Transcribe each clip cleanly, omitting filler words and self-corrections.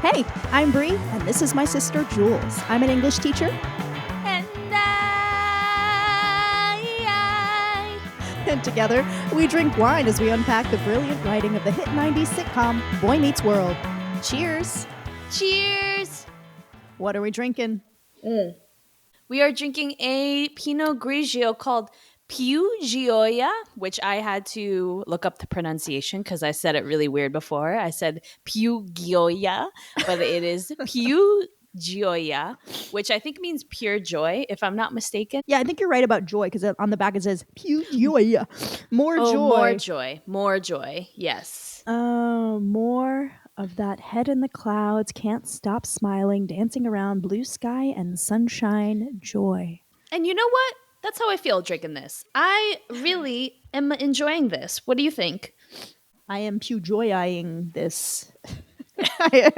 Hey, I'm Bree, and this is my sister Jules. I'm an English teacher. And And together, we drink wine as we unpack the brilliant writing of the hit 90s sitcom Boy Meets World. Cheers! Cheers! What are we drinking? We are drinking a Pinot Grigio called Piu Gioia, which I had to look up the pronunciation because I said it really weird before. I said Piu Gioia, but it is Piu Gioia, which I think means pure joy, if I'm not mistaken. Yeah, I think you're right about joy, because on the back it says, Piu Gioia. More joy. More joy. More joy. Yes. More of that head in the clouds, can't stop smiling, dancing around blue sky and sunshine joy. And you know what? That's how I feel drinking this. I really am enjoying this. What do you think? I am Piu Gioia-ing this. I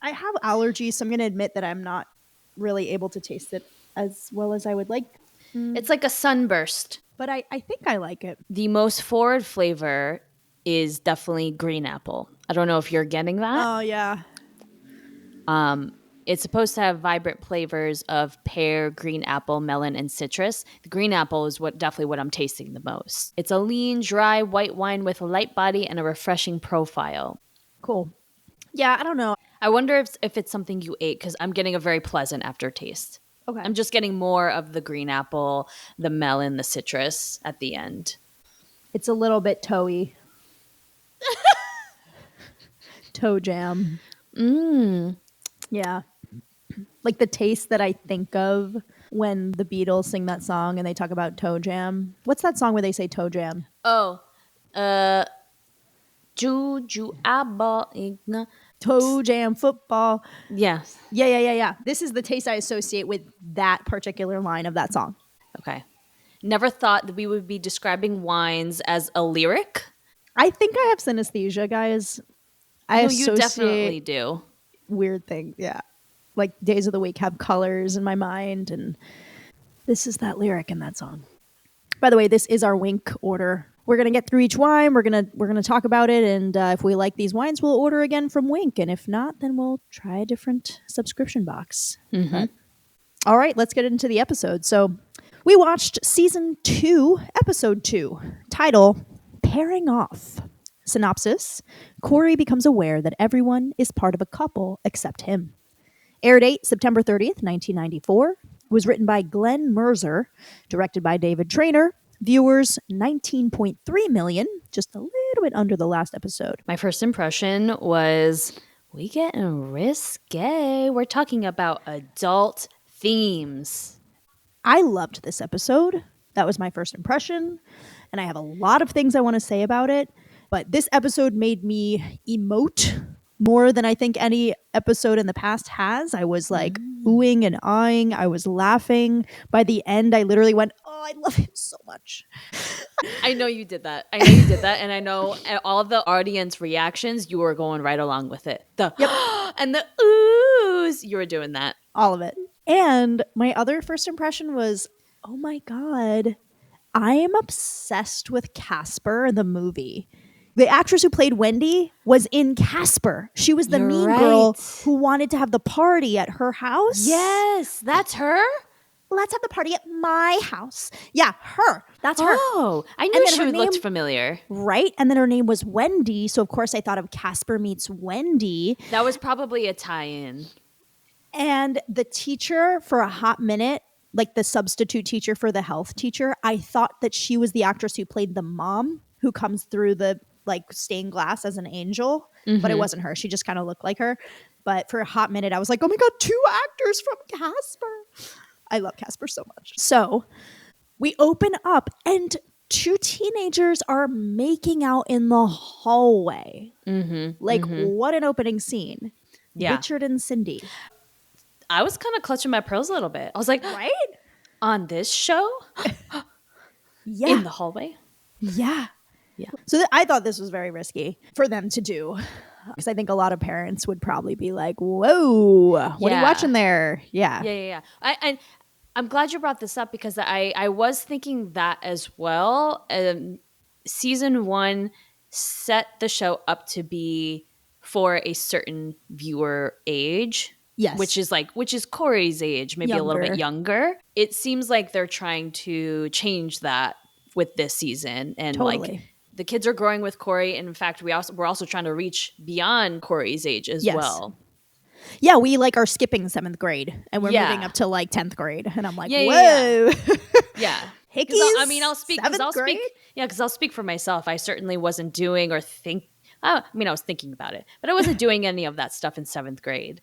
have allergies, so I'm going to admit that I'm not really able to taste it as well as I would like. It's like a sunburst. But I think I like it. The most forward flavor is definitely green apple. I don't know if you're getting that. Oh, yeah. It's supposed to have vibrant flavors of pear, green apple, melon, and citrus. The green apple is definitely what I'm tasting the most. It's a lean, dry white wine with a light body and a refreshing profile. Cool. Yeah, I don't know. I wonder if it's something you ate, because I'm getting a very pleasant aftertaste. Okay. I'm just getting more of the green apple, the melon, the citrus at the end. It's a little bit toe-y. Toe jam. Yeah. Like the taste that I think of when the Beatles sing that song and they talk about toe jam. What's that song where they say toe jam? Oh, Juju Abba Igna. Toe jam football. Yes. Yeah. This is the taste I associate with that particular line of that song. Okay. Never thought that we would be describing wines as a lyric. I think I have synesthesia, guys. You definitely do. Weird things, yeah. Like days of the week have colors in my mind, and this is that lyric in that song. By the way, this is our wink order. We're gonna get through each wine. We're gonna talk about it, and if we like these wines, we'll order again from Wink, and if not, then we'll try a different subscription box. But, all right, let's get into the episode. So we watched season 2, episode 2, title Pairing Off. Synopsis: Cory becomes aware that everyone is part of a couple except him. Air date September 30th, 1994. Was written by Glenn Mercer, directed by David Trainer. Viewers 19.3 million, just a little bit under the last episode. My first impression was, we getting risque. We're talking about adult themes. I loved this episode. That was my first impression, and I have a lot of things I want to say about it. But this episode made me emote more than I think any episode in the past has. I was like oohing and ahhing. I was laughing. By the end, I literally went, oh, I love him so much. I know you did that. And I know all of the audience reactions, you were going right along with it. The and the oohs, you were doing that. All of it. And my other first impression was, oh my God, I am obsessed with Casper, the movie. The actress who played Wendy was in Casper. She was the mean girl who wanted to have the party at her house. Yes, that's her? Let's have the party at my house. Yeah, her. That's her. Oh, I knew she looked familiar. Right? And then her name was Wendy. So, of course, I thought of Casper Meets Wendy. That was probably a tie-in. And the teacher, for a hot minute, like the substitute teacher for the health teacher, I thought that she was the actress who played the mom who comes through the stained glass as an angel, but it wasn't her. She just kind of looked like her. But for a hot minute, I was like, oh my God, 2 actors from Casper. I love Casper so much. So we open up and 2 teenagers are making out in the hallway. What an opening scene. Yeah. Richard and Cindy. I was kind of clutching my pearls a little bit. I was like, right? On this show? Yeah. In the hallway? Yeah. So I thought this was very risky for them to do, because I think a lot of parents would probably be like, whoa, what are you watching there? Yeah. I'm glad you brought this up, because I was thinking that as well. Season 1 set the show up to be for a certain viewer age. Yes. Which is Cory's age, maybe a little bit younger. It seems like they're trying to change that with this season, and Totally. the kids are growing with Cory. And in fact, we're also trying to reach beyond Cory's age as well. Yeah, we are skipping 7th grade and we're moving up to 10th grade, and I'm like, whoa. Yeah. Hickeys. I'll speak. Because I'll speak for myself. I certainly wasn't doing or I was thinking about it, but I wasn't doing any of that stuff in 7th grade.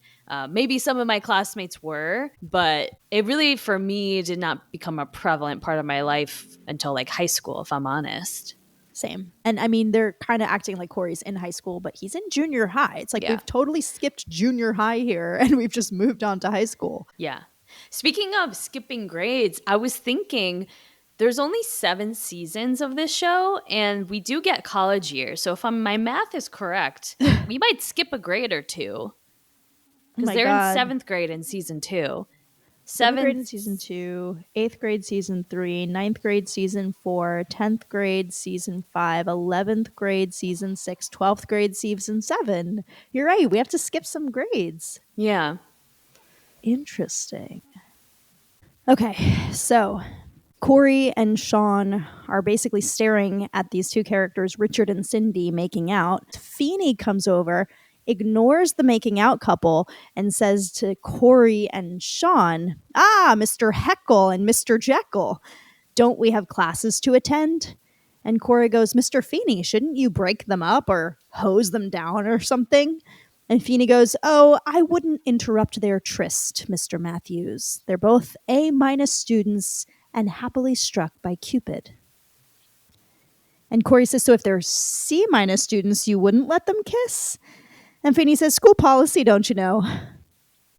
Maybe some of my classmates were, but it really, for me, did not become a prevalent part of my life until high school, if I'm honest. Same. And they're kind of acting like Cory's in high school, but he's in junior high. It's we've totally skipped junior high here and we've just moved on to high school. Yeah. Speaking of skipping grades, I was thinking there's only 7 seasons of this show, and we do get college years. So if my math is correct, we might skip a grade or two. Because they're in 7th grade in season 2. 7th grade in season 2, 8th grade season 3, 9th grade season 4, 10th grade season 5, 11th grade season 6, 12th grade season 7. You're right. We have to skip some grades. Yeah. Interesting. Okay, so Cory and Shawn are basically staring at these two characters, Richard and Cindy, making out. Feeney comes over, ignores the making out couple, and says to Cory and Shawn, Mr. Heckle and Mr. Jekyll, don't we have classes to attend? And Cory goes, Mr. Feeney, shouldn't you break them up or hose them down or something? And Feeney goes, I wouldn't interrupt their tryst, Mr. Matthews. They're both A- students and happily struck by Cupid. And Cory says, so if they're C- students, you wouldn't let them kiss? And Feeney says, school policy, don't you know?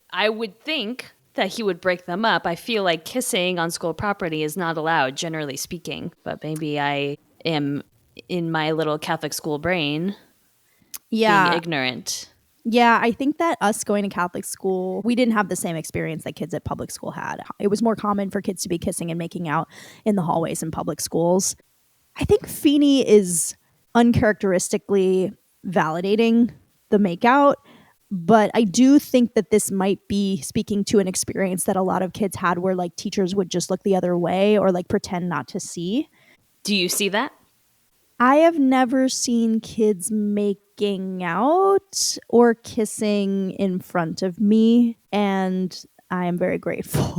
I would think that he would break them up. I feel like kissing on school property is not allowed, generally speaking. But maybe I am, in my little Catholic school brain, being ignorant. Yeah, I think that us going to Catholic school, we didn't have the same experience that kids at public school had. It was more common for kids to be kissing and making out in the hallways in public schools. I think Feeney is uncharacteristically validating the makeout, but I do think that this might be speaking to an experience that a lot of kids had where teachers would just look the other way or pretend not to see. Do you see that? I have never seen kids making out or kissing in front of me, and I am very grateful.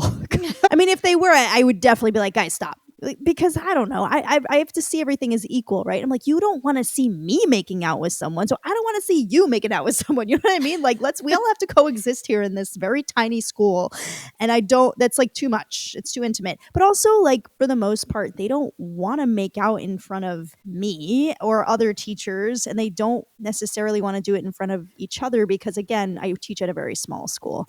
If they were, I would definitely be like, guys, stop. Because I don't know, I have to see everything as equal, right? I'm like, you don't want to see me making out with someone, so I don't want to see you making out with someone. You know what I mean? We all have to coexist here in this very tiny school, and that's too much. It's too intimate. But also, for the most part, they don't want to make out in front of me or other teachers, and they don't necessarily want to do it in front of each other because, again, I teach at a very small school.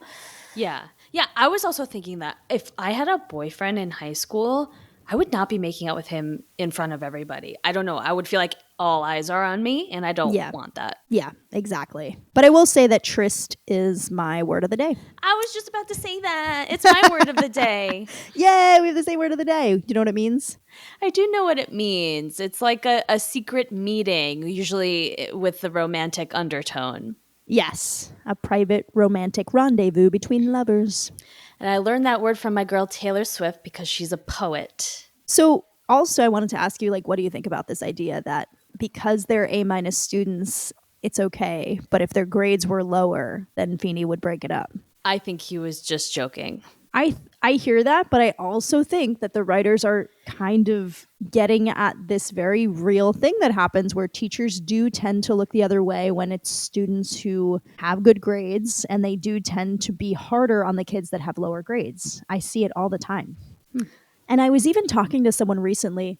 Yeah. Yeah, I was also thinking that if I had a boyfriend in high school, I would not be making out with him in front of everybody. I don't know. I would feel like all eyes are on me, and I don't want that. Yeah, exactly. But I will say that tryst is my word of the day. I was just about to say that. It's my word of the day. Yay, we have the same word of the day. Do you know what it means? I do know what it means. It's like a secret meeting, usually with the romantic undertone. Yes, a private romantic rendezvous between lovers. And I learned that word from my girl Taylor Swift because she's a poet. So also I wanted to ask you, what do you think about this idea that because they're A- students, it's okay, but if their grades were lower, then Feeney would break it up? I think he was just joking. I hear that, but I also think that the writers are kind of getting at this very real thing that happens where teachers do tend to look the other way when it's students who have good grades, and they do tend to be harder on the kids that have lower grades. I see it all the time. And I was even talking to someone recently,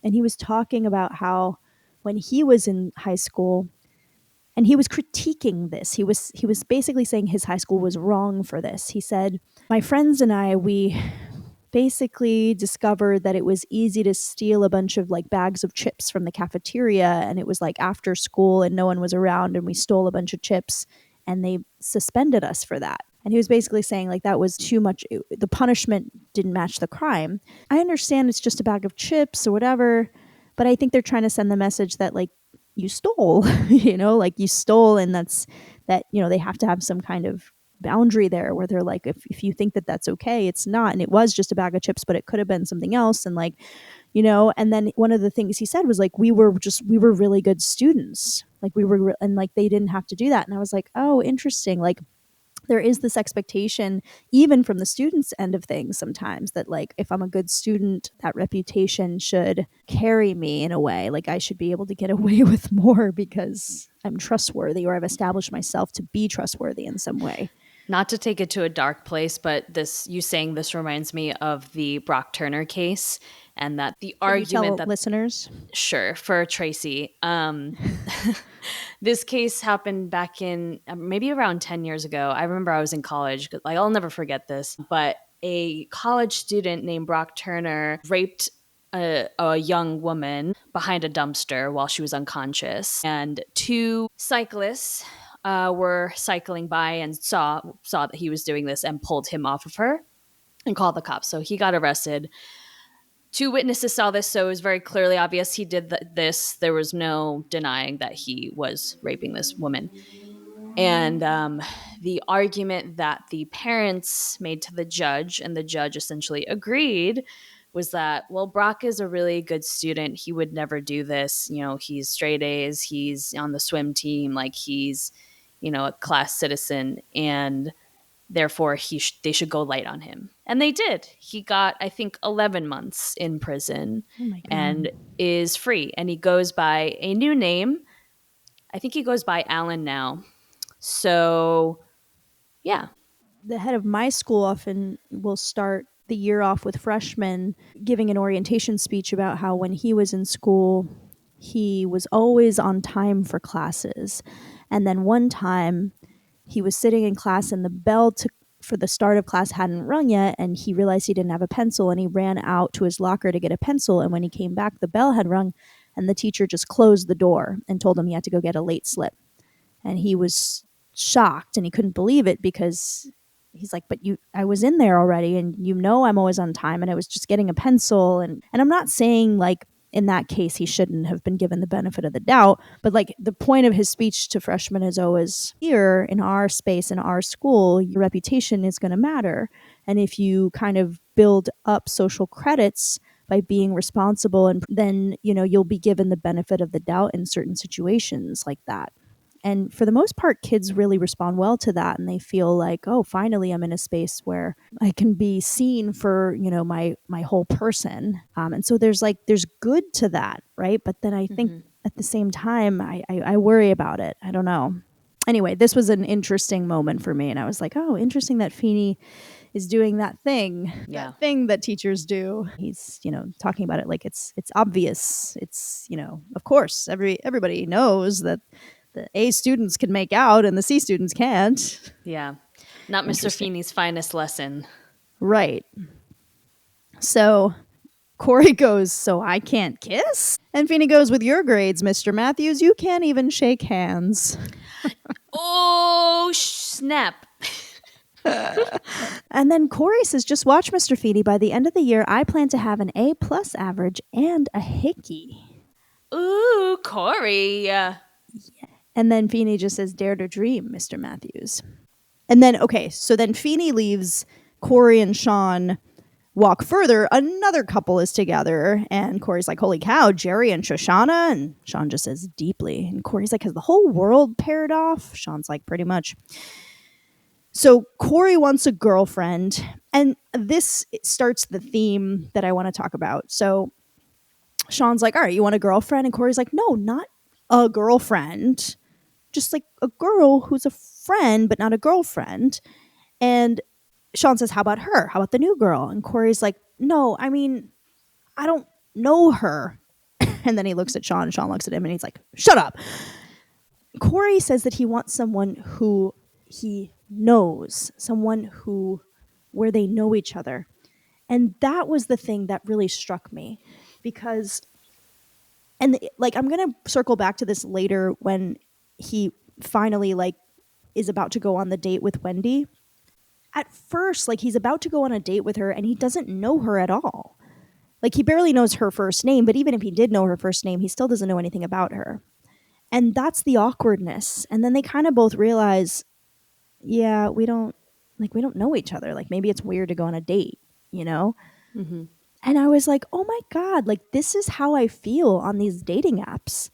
and he was talking about how when he was in high school, and he was critiquing this. He was basically saying his high school was wrong for this. He said, my friends and I, we basically discovered that it was easy to steal a bunch of bags of chips from the cafeteria, and it was after school and no one was around, and we stole a bunch of chips, and they suspended us for that. And he was basically saying that was too much. The punishment didn't match the crime. I understand it's just a bag of chips or whatever, but I think they're trying to send the message that you stole, you know, like you stole, and that's that, you know, they have to have some kind of boundary there where they're like, if you think that that's okay, it's not. And it was just a bag of chips, but it could have been something else. And like, you know, and then one of the things he said was like, we were really good students. Like and like they didn't have to do that. And I was like, oh, interesting. Like, there is this expectation even from the students end of things sometimes that like if I'm a good student, that reputation should carry me in a way, like I should be able to get away with more because I'm trustworthy or I've established myself to be trustworthy in some way. Not to take it to a dark place, but this you saying this reminds me of the Brock Turner case, and that the Can you argument tell that listeners? sure for Tracy. This case happened back in maybe around 10 years ago. I remember I was in college. Like, I'll never forget this. But a college student named Brock Turner raped a young woman behind a dumpster while she was unconscious. And two cyclists were cycling by and saw that he was doing this and pulled him off of her and called the cops. So he got arrested. Two witnesses saw this, so it was very clearly obvious he did this. There was no denying that he was raping this woman. And the argument that the parents made to the judge, and the judge essentially agreed, was that, well, Brock is a really good student. He would never do this. You know, he's straight A's. He's on the swim team. Like, he's, you know, a class citizen. And therefore they should go light on him, and they did. He got, I think, 11 months in prison Oh my and God. is free, and he goes by a new name. I think he goes by Alan now. So yeah. The head of my school often will start the year off with freshmen giving an orientation speech about how when he was in school, he was always on time for classes. And then one time he was sitting in class and the bell for the start of class hadn't rung yet, and he realized he didn't have a pencil, and he ran out to his locker to get a pencil, and when he came back the bell had rung and the teacher just closed the door and told him he had to go get a late slip. And he was shocked and he couldn't believe it because he's like, but I was in there already, and you know I'm always on time, and I was just getting a pencil. And I'm not saying like in that case he shouldn't have been given the benefit of the doubt, but like the point of his speech to freshmen is always, here in our space, in our school, your reputation is going to matter. And if you kind of build up social credits by being responsible, and then, you know, you'll be given the benefit of the doubt in certain situations like that. And for the most part, kids really respond well to that, and they feel like, oh, finally I'm in a space where I can be seen for, you know, my whole person. And so there's good to that, right? But then I think at the same time, I worry about it. I don't know. Anyway, this was an interesting moment for me, and I was like, oh, interesting that Feeney is doing that thing, Yeah. that thing that teachers do. He's, you know, talking about it like it's obvious. It's, you know, of course, everybody knows that the A students can make out and the C students can't. Yeah. Not Mr. Feeney's finest lesson. Right. So Cory goes, so I can't kiss? And Feeney goes, with your grades, Mr. Matthews, you can't even shake hands. Oh, snap. And then Cory says, just watch, Mr. Feeney. By the end of the year, I plan to have an A+ average and a hickey. Ooh, Cory. And then Feeney just says, dare to dream, Mr. Matthews. And then, okay, so then Feeney leaves. Cory and Shawn walk further. Another couple is together. And Cory's like, holy cow, Jerry and Shoshana? And Shawn just says, deeply. And Cory's like, has the whole world paired off? Shawn's like, pretty much. So Cory wants a girlfriend. And this starts the theme that I want to talk about. So Shawn's like, all right, you want a girlfriend? And Cory's like, no, not a girlfriend. Just like a girl who's a friend, but not a girlfriend. And Shawn says, how about her? How about the new girl? And Cory's like, no, I mean, I don't know her. And then he looks at Shawn, and Shawn looks at him, and he's like, shut up. Cory says that he wants someone who he knows, someone where they know each other. And that was the thing that really struck me, because, and like, I'm going to circle back to this later when he finally like is about to go on the date with Wendy. At first, like, he's about to go on a date with her and he doesn't know her at all. Like, he barely knows her first name, but even if he did know her first name, he still doesn't know anything about her. And that's the awkwardness. And then they kind of both realize, yeah, we don't know each other. Like maybe it's weird to go on a date, you know? Mm-hmm. And I was like, "Oh my god, like this is how I feel on these dating apps."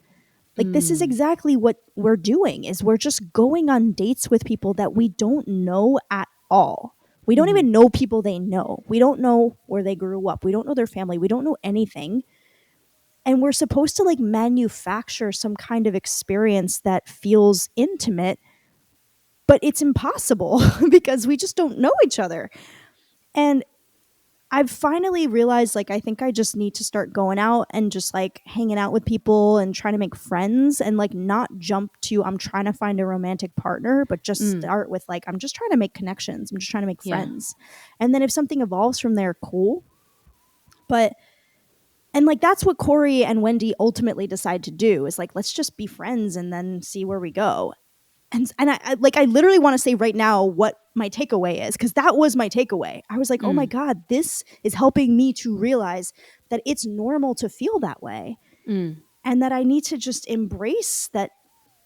Like this is Mm. exactly what we're doing is we're just going on dates with people that we don't know at all. We don't Mm-hmm. even know people they know. We don't know where they grew up. We don't know their family. We don't know anything. And we're supposed to like manufacture some kind of experience that feels intimate, but it's impossible because we just don't know each other. And I've finally realized like I think I just need to start going out and just like hanging out with people and trying to make friends and like not jump to I'm trying to find a romantic partner, but just Mm. start with like I'm just trying to make connections. I'm just trying to make Yeah. friends. And then if something evolves from there, cool. But and like that's what Corey and Wendy ultimately decide to do is like let's just be friends and then see where we go. And I literally want to say right now what my takeaway is because that was my takeaway. I was like, oh my Mm. god, this is helping me to realize that it's normal to feel that way, Mm. and that I need to just embrace that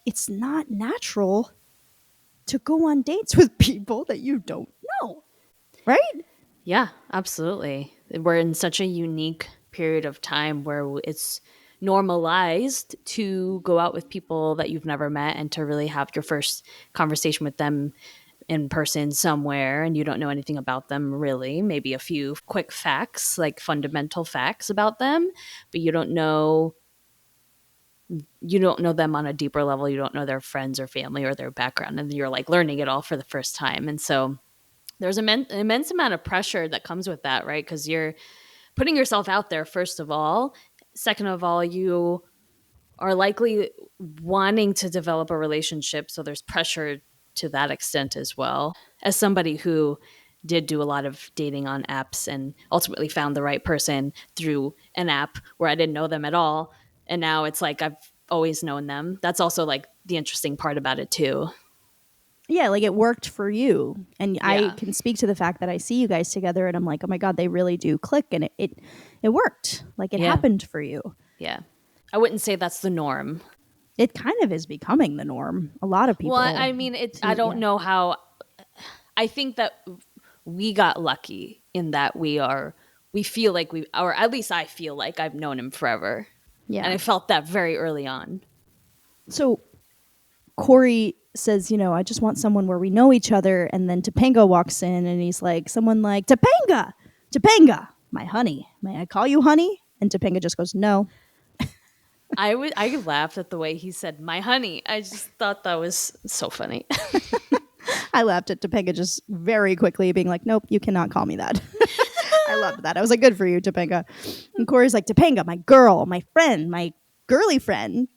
it's not natural to go on dates with people that you don't know, right? Yeah, absolutely. We're in such a unique period of time where it's normalized to go out with people that you've never met and to really have your first conversation with them in person somewhere and you don't know anything about them really, maybe a few quick facts, like fundamental facts about them, but you don't know them on a deeper level. You don't know their friends or family or their background, and you're like learning it all for the first time. And so there's an immense amount of pressure that comes with that, right? Because you're putting yourself out there, first of all. Second of all, you are likely wanting to develop a relationship. So there's pressure to that extent as well. As somebody who did do a lot of dating on apps and ultimately found the right person through an app where I didn't know them at all. And now it's like I've always known them. That's also like the interesting part about it, too. Yeah, like it worked for you, and I Yeah. can speak to the fact that I see you guys together, and I'm like, oh my god, they really do click, and it worked. Like it Yeah. happened for you. Yeah. I wouldn't say that's the norm. It kind of is becoming the norm. A lot of Well, people I mean, I do, don't yeah. know how. I think that we got lucky in that we feel like or at least I feel like I've known him forever. And Yeah. I felt that very early on. So Corey says, I just want someone where we know each other. And then Topanga walks in and he's like, someone like, Topanga, Topanga, my honey. May I call you honey? And Topanga just goes, no. I laughed at the way he said my honey. I just thought that was so funny. I laughed at Topanga just very quickly being like, nope, you cannot call me that. I loved that. I was like, good for you, Topanga. And Corey's like, Topanga, my girl, my friend, my girly friend.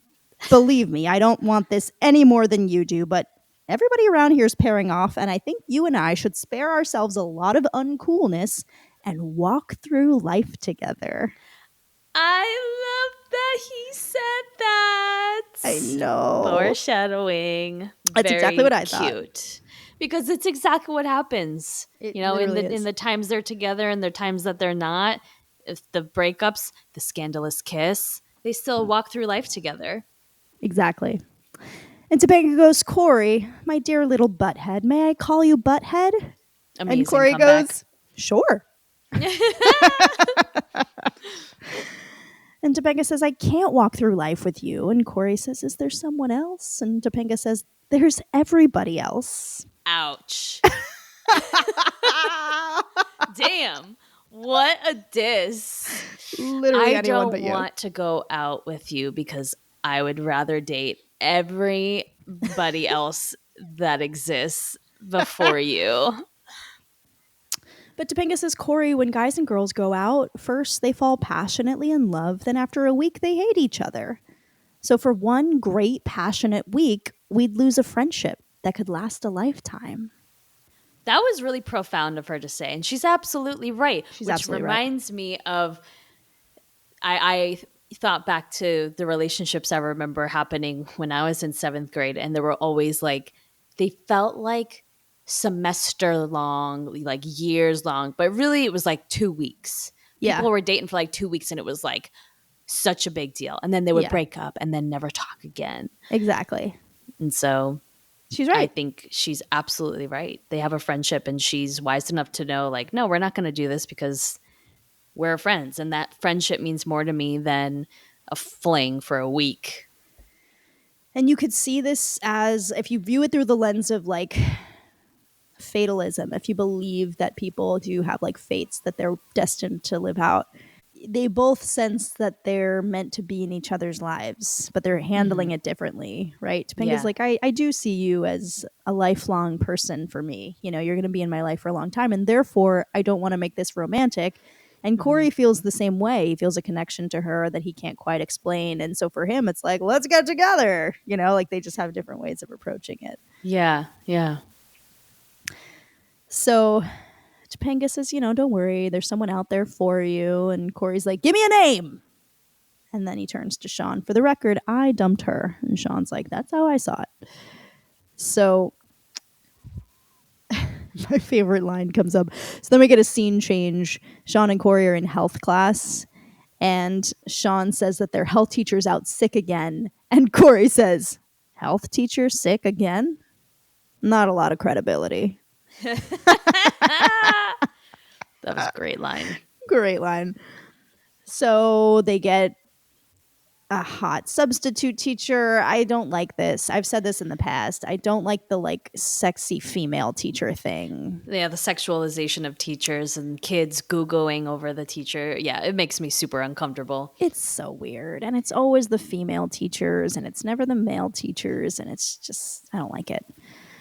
Believe me, I don't want this any more than you do, but everybody around here is pairing off, and I think you and I should spare ourselves a lot of uncoolness and walk through life together. I love that he said that. I know. Foreshadowing. That's exactly what Very I thought. cute. Because it's exactly what happens. It In literally the is. times they're together and the times that they're not, if the breakups, the scandalous kiss, they still walk through life together. Exactly. And Topanga goes, Corey, my dear little butthead, may I call you butthead? And Amazing Corey comeback. goes, sure. And Topanga says, I can't walk through life with you. And Corey says, is there someone else? And Topanga says, there's everybody else. Ouch. Damn. What a diss. Literally I anyone don't but you. want to go out with you because I would rather date everybody else that exists before you. But Topanga says, Corey, when guys and girls go out, first they fall passionately in love, then after a week they hate each other. So for one great passionate week, we'd lose a friendship that could last a lifetime. That was really profound of her to say. And she's absolutely right, She's which absolutely right. reminds me of I thought back to the relationships I remember happening when I was in seventh grade, and they were always like, they felt like semester long, like years long, but really it was like 2 weeks. Yeah. People were dating for like 2 weeks, and it was like such a big deal. And then they would Yeah, break up and then never talk again. exactly. And so She's I right. think she's absolutely right. They have a friendship and she's wise enough to know, like, no, we're not going to do this because we're friends. And that friendship means more to me than a fling for a week. And you could see this as, if you view it through the lens of like fatalism, if you believe that people do have like fates that they're destined to live out, they both sense that they're meant to be in each other's lives, but they're handling it differently, right? Topanga's Yeah. like, I do see you as a lifelong person for me. You know, you're going to be in my life for a long time, and therefore I don't want to make this romantic. And Cory feels the same way. He feels a connection to her that he can't quite explain. And so for him, it's like, let's get together. You know, like they just have different ways of approaching it. Yeah. Yeah. So Topanga says, you know, don't worry, there's someone out there for you. And Cory's like, give me a name. And then he turns to Shawn. For the record, I dumped her. And Shawn's like, that's how I saw it. So my favorite line comes up. So then we get a scene change. Shawn and Cory are in health class. And Shawn says that their health teacher's out sick again. And Cory says, health teacher sick again? Not a lot of credibility. That was a great line. Great line. So they get a hot substitute teacher. I don't like this. I've said this in the past. I don't like the like sexy female teacher thing. Yeah, the sexualization of teachers and kids Googling over the teacher. Yeah, it makes me super uncomfortable. It's so weird. And it's always the female teachers and it's never the male teachers. And it's just, I don't like it.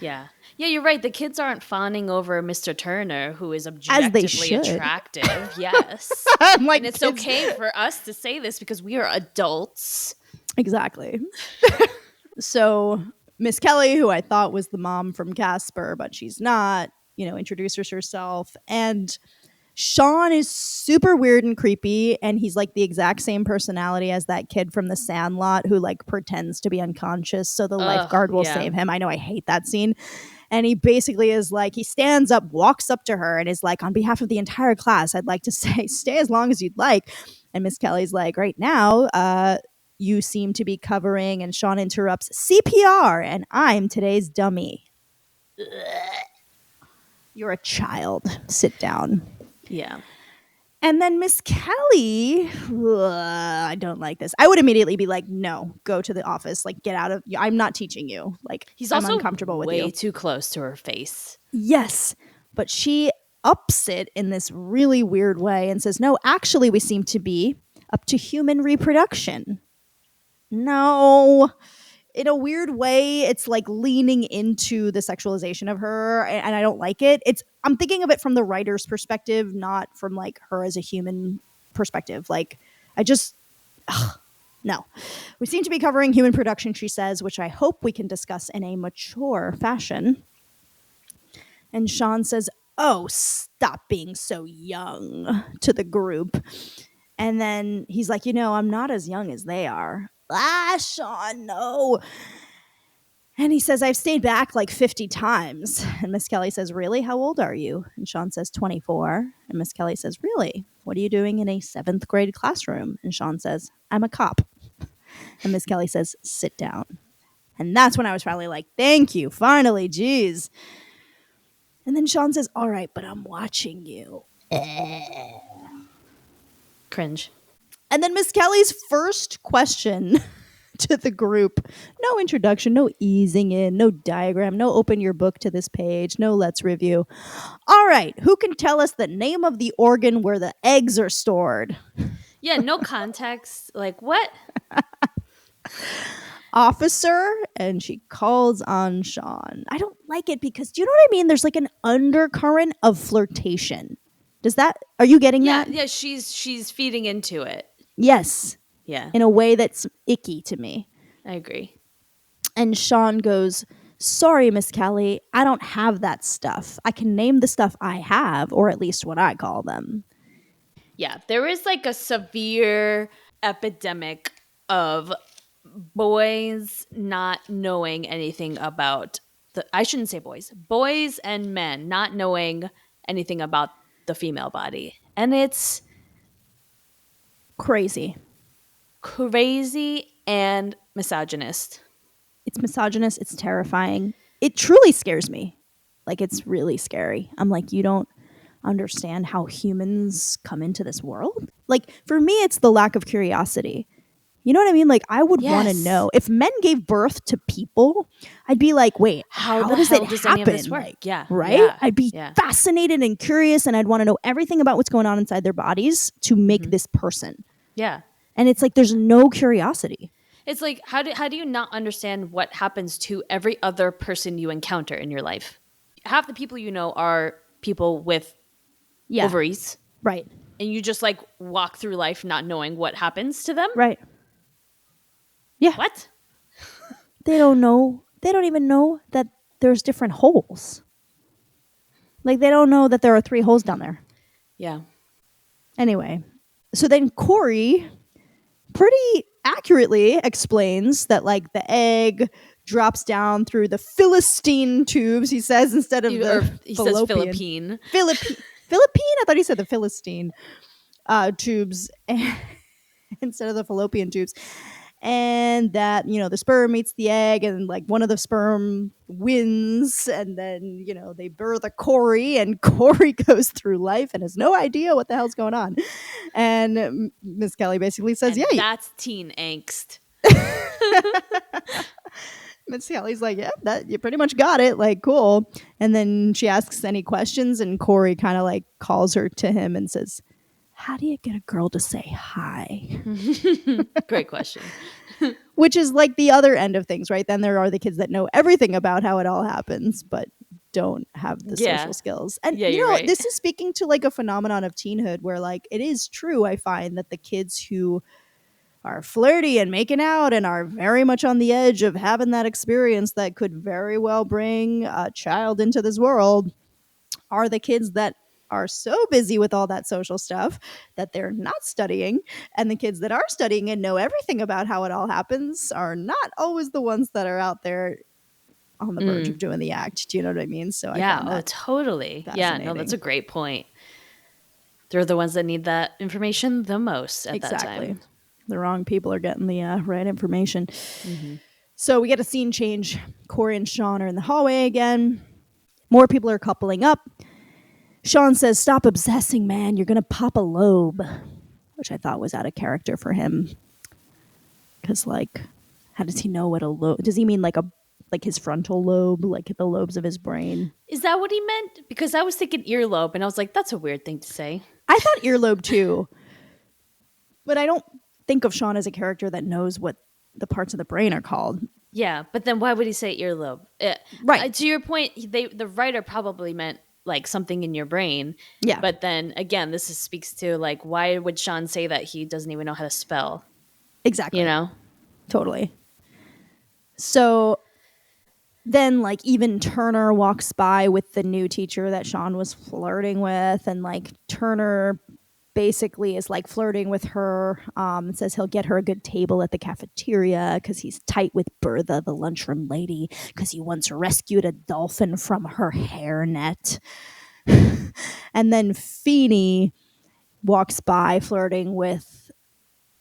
Yeah. Yeah, you're right. The kids aren't fawning over Mr. Turner, who is As they objectively should. attractive. Yes. I'm like, And it's kids- okay for us to say this because we are adults. Exactly. So Miss Kelly, who I thought was the mom from Casper, but she's not, you know, introduces herself. And Shawn is super weird and creepy, and he's like the exact same personality as that kid from The Sandlot who like pretends to be unconscious so the lifeguard will yeah. save him. I know, I hate that scene. And he basically is like, he stands up, walks up to her, and is like, on behalf of the entire class, I'd like to say, stay as long as you'd like. And Miss Kelly's like, right now, you seem to be covering, and Shawn interrupts, CPR, and I'm today's dummy. You're a child. Sit down. Yeah. And then Miss Kelly, I don't like this. I would immediately be like, no, go to the office. Like, get out of, I'm not teaching you. Like, He's I'm also uncomfortable with way you. too close to her face. Yes, but she ups it in this really weird way and says, no, actually, we seem to be up to human reproduction. No. In a weird way, it's like leaning into the sexualization of her, and I don't like it. I'm thinking of it from the writer's perspective, not from like her as a human perspective. Like, I just no. We seem to be covering human production, she says, which I hope we can discuss in a mature fashion. And Shawn says, oh, stop being so young, to the group. And then he's like, you know, I'm not as young as they are. Ah, Shawn, no. And he says, I've stayed back like 50 times. And Miss Kelly says, really? How old are you? And Shawn says, 24. And Miss Kelly says, really? What are you doing in a 7th grade classroom? And Shawn says, I'm a cop. And Miss Kelly says, sit down. And that's when I was finally like, thank you, finally, geez. And then Shawn says, all right, but I'm watching you. Cringe. And then Miss Kelly's first question to the group, no introduction, no easing in, no diagram, no open your book to this page, no let's review. All right, who can tell us the name of the organ where the eggs are stored? Yeah, no context. Like, what? Officer, and she calls on Shawn. I don't like it because, do you know what I mean? There's like an undercurrent of flirtation. Are you getting Yeah, that? yeah, she's feeding into it. Yes. Yeah. In a way that's icky to me. I agree. And Shawn goes, sorry, Miss Kelly, I don't have that stuff. I can name the stuff I have, or at least what I call them. Yeah, there is like a severe epidemic of boys not knowing anything about I shouldn't say boys and men not knowing anything about the female body. And it's Crazy. crazy and misogynist. It's misogynist. It's terrifying. It truly scares me. Like, it's really scary. I'm like, you don't understand how humans come into this world. Like, for me, it's the lack of curiosity. You know what I mean? Like, I would want to Yes. know if men gave birth to people. I'd be like, wait, How how the does it hell does any of happen? this work? Like, Yeah. right? Yeah. I'd be Yeah. fascinated and curious, and I'd want to know everything about what's going on inside their bodies to make this person. Yeah. And it's like there's no curiosity. It's like how do you not understand what happens to every other person you encounter in your life? Half the people you know are people with Yeah. ovaries, Right. and you just like walk through life not knowing what happens to them. Right. Yeah. What? They don't know. They don't even know that there's different holes. Like, they don't know that there are 3 holes down there. Yeah. Anyway, so then Cory pretty accurately explains that, like, the egg drops down through the Philistine tubes, he says, instead of He says Philippine. Philippine. Philippine? I thought he said the Philistine tubes instead of the fallopian tubes. And that, the sperm meets the egg, and like one of the sperm wins, and then, they birth a Cory, and Cory goes through life and has no idea what the hell's going on. And Miss Kelly basically says, And yeah, that's teen angst. Miss Kelly's like, yeah, that you pretty much got it. Like, cool. And then she asks any questions, and Cory kind of like calls her to him and says, how do you get a girl to say hi? Great question. Which is like the other end of things, right? Then there are the kids that know everything about how it all happens, but don't have the social skills. And Yeah, you're right. This is speaking to like a phenomenon of teenhood where, like, it is true, I find, that the kids who are flirty and making out and are very much on the edge of having that experience that could very well bring a child into this world are the kids that are so busy with all that social stuff that they're not studying. And the kids that are studying and know everything about how it all happens are not always the ones that are out there on the verge of doing the act. Do you know what I mean? So I find that totally. Yeah, no, that's a great point. They're the ones that need that information the most at that time. The wrong people are getting the right information. So we get a scene change. Cory and Shawn are in the hallway again. More people are coupling up. Shawn says, stop obsessing, man. You're going to pop a lobe, which I thought was out of character for him. Because, like, how does he know what a lobe... Does he mean like his frontal lobe, like the lobes of his brain? Is that what he meant? Because I was thinking earlobe, and I was like, that's a weird thing to say. I thought earlobe too. But I don't think of Shawn as a character that knows what the parts of the brain are called. Yeah, but then why would he say earlobe? Right. To your point, the writer probably meant like something in your brain. Yeah. But then again, speaks to like, why would Shawn say that he doesn't even know how to spell? Exactly. You know? Totally. So then, like, even Turner walks by with the new teacher that Shawn was flirting with, and like Turner basically is like flirting with her, says he'll get her a good table at the cafeteria because he's tight with Bertha, the lunchroom lady, because he once rescued a dolphin from her hairnet. And then Feeney walks by flirting with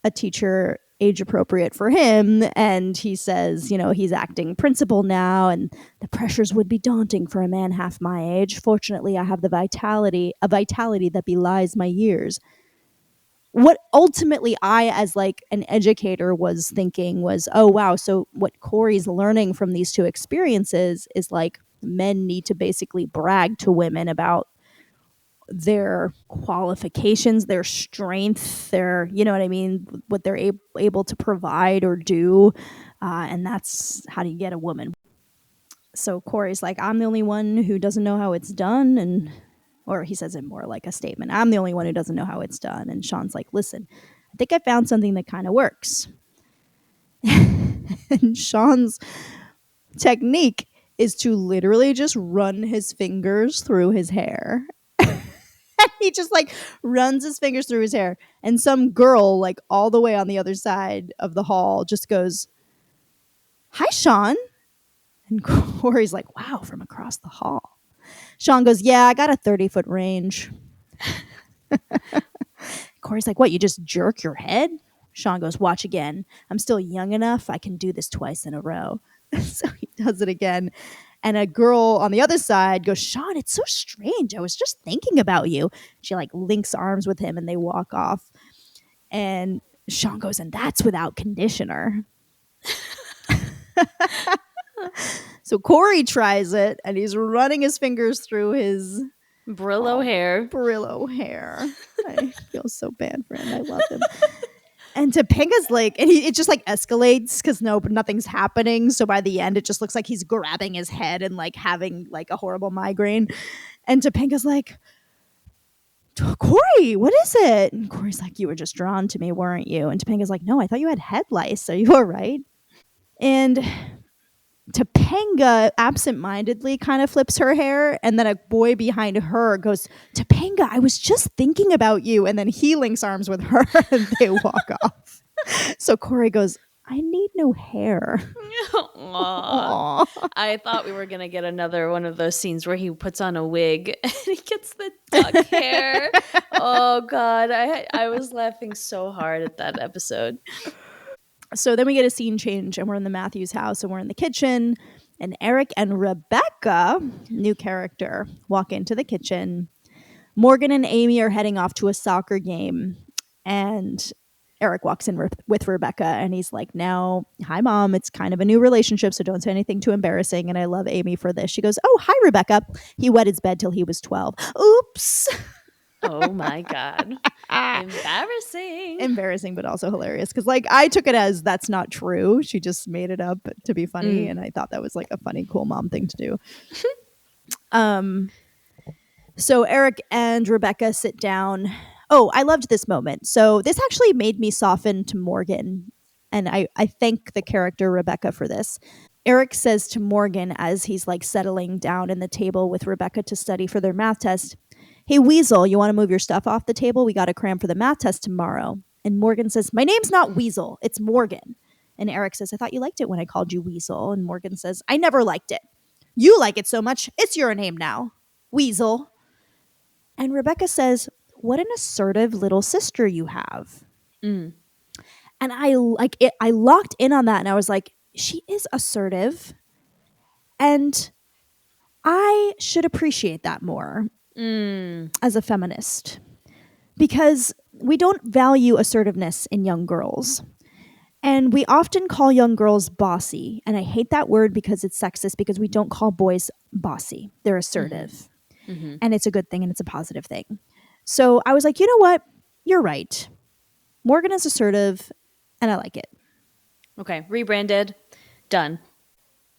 a teacher age appropriate for him, and he says, he's acting principal now, and the pressures would be daunting for a man half my age. Fortunately, I have a vitality that belies my years. What ultimately I, as like an educator, was thinking was, oh wow, so what Cory's learning from these two experiences is like men need to basically brag to women about their qualifications, their strength, their, you know what I mean, what they're able to provide or do, and that's how do you get a woman. So Cory's like, I'm the only one who doesn't know how it's done, or he says it more like a statement, I'm the only one who doesn't know how it's done. And Shawn's like, listen, I think I found something that kind of works. And Shawn's technique is to literally just run his fingers through his hair. He just like runs his fingers through his hair, and some girl like all the way on the other side of the hall just goes, hi, Shawn. And Cory's like, wow, from across the hall. Shawn goes, yeah, I got a 30-foot range. Cory's like, what, you just jerk your head? Shawn goes, watch again. I'm still young enough. I can do this twice in a row. So he does it again. And a girl on the other side goes, Shawn, it's so strange. I was just thinking about you. She like links arms with him and they walk off. And Shawn goes, and that's without conditioner. So Cory tries it and he's running his fingers through his Brillo hair. Brillo hair. I feel so bad for him. I love him. And Topanga's like, and it just like escalates because nothing's happening. So by the end, it just looks like he's grabbing his head and like having like a horrible migraine. And Topanga's like, Cory, what is it? And Cory's like, you were just drawn to me, weren't you? And Topanga's like, no, I thought you had head lice. Are you all right? And Topanga absentmindedly kind of flips her hair, and then a boy behind her goes, Topanga, I was just thinking about you. And then he links arms with her and they walk off. So Cory goes, I need no hair. Aww. I thought we were going to get another one of those scenes where he puts on a wig and he gets the duck hair. Oh, God. I was laughing so hard at that episode. So then we get a scene change and we're in the Matthews house and we're in the kitchen and Eric and Rebecca, new character, walk into the kitchen. Morgan and Amy are heading off to a soccer game and Eric walks in with Rebecca and he's like, now, hi, Mom. It's kind of a new relationship, so don't say anything too embarrassing. And I love Amy for this. She goes, oh, hi, Rebecca. He wet his bed till he was 12. Oops. Oh, my God. Embarrassing, but also hilarious. Because, like, I took it as that's not true. She just made it up to be funny. And I thought that was, like, a funny, cool mom thing to do. So Eric and Rebecca sit down. Oh, I loved this moment. So this actually made me soften to Morgan. And I thank the character Rebecca for this. Eric says to Morgan as he's, like, settling down in the table with Rebecca to study for their math test, hey, Weasel, you want to move your stuff off the table? We got to cram for the math test tomorrow. And Morgan says, my name's not Weasel. It's Morgan. And Eric says, I thought you liked it when I called you Weasel. And Morgan says, I never liked it. You like it so much. It's your name now. Weasel. And Rebecca says, what an assertive little sister you have. And I like it. I locked in on that and I was like, she is assertive. And I should appreciate that more. As a feminist, because we don't value assertiveness in young girls. And we often call young girls bossy. And I hate that word because it's sexist, because we don't call boys bossy. They're assertive. And it's a good thing and it's a positive thing. So I was like, you know what? You're right. Morgan is assertive and I like it. Okay. Rebranded. Done.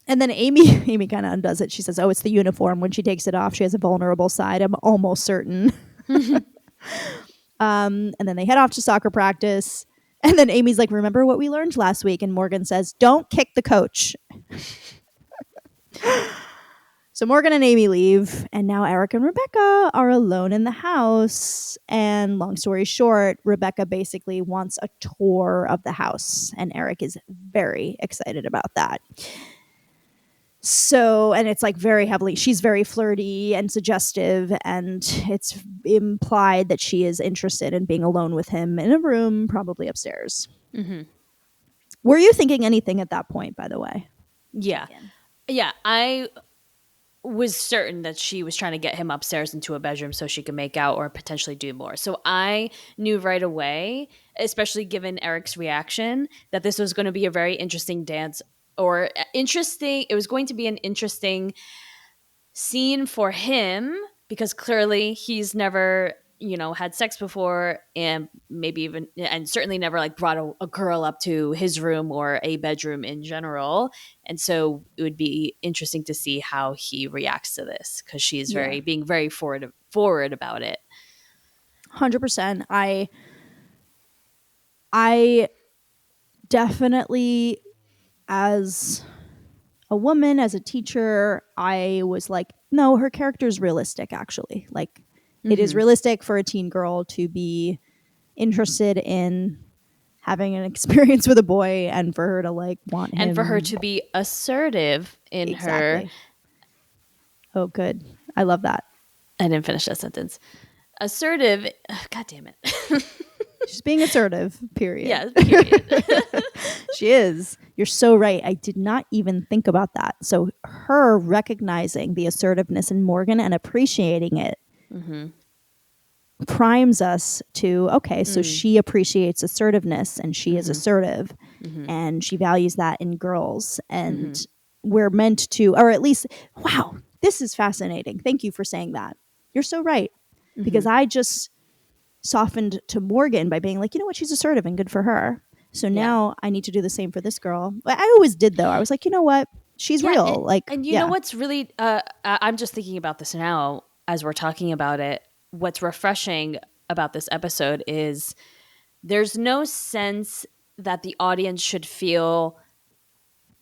And then Amy kind of undoes it. She says, oh, it's the uniform. When she takes it off, she has a vulnerable side. I'm almost certain. And then they head off to soccer practice. And then Amy's like, remember what we learned last week? And Morgan says, don't kick the coach. So Morgan and Amy leave. And now Eric and Rebecca are alone in the house. And long story short, Rebecca basically wants a tour of the house. And Eric is very excited about that. So, and it's like very heavily, she's very flirty and suggestive, and it's implied that she is interested in being alone with him in a room, probably upstairs. Were you thinking anything at that point, by the way? Yeah. Yeah. I was certain that she was trying to get him upstairs into a bedroom so she could make out or potentially do more. So I knew right away, especially given Eric's reaction, that this was going to be a very interesting dance. It was going to be an interesting scene for him because clearly he's never, had sex before and certainly never like brought a girl up to his room or a bedroom in general. And so it would be interesting to see how he reacts to this because she's being very forward about it. 100%. I definitely, as a woman, as a teacher, I was like, no, her character is realistic, actually. Like, it is realistic for a teen girl to be interested in having an experience with a boy and for her to like want him. And for her to be assertive in her. Oh, good. I love that. I didn't finish that sentence. Assertive. God damn it. She's being assertive, period. Yeah, period. She is. You're so right. I did not even think about that. So her recognizing the assertiveness in Morgan and appreciating it primes us to, okay, so she appreciates assertiveness and she is assertive and she values that in girls. And we're meant to, or at least, wow, this is fascinating. Thank you for saying that. You're so right. Because I just softened to Morgan by being like, you know what, she's assertive and good for her. So now I need to do the same for this girl. I always did, though. I was like, you know what, she's real. And you know what's really, I'm just thinking about this now as we're talking about it. What's refreshing about this episode is there's no sense that the audience should feel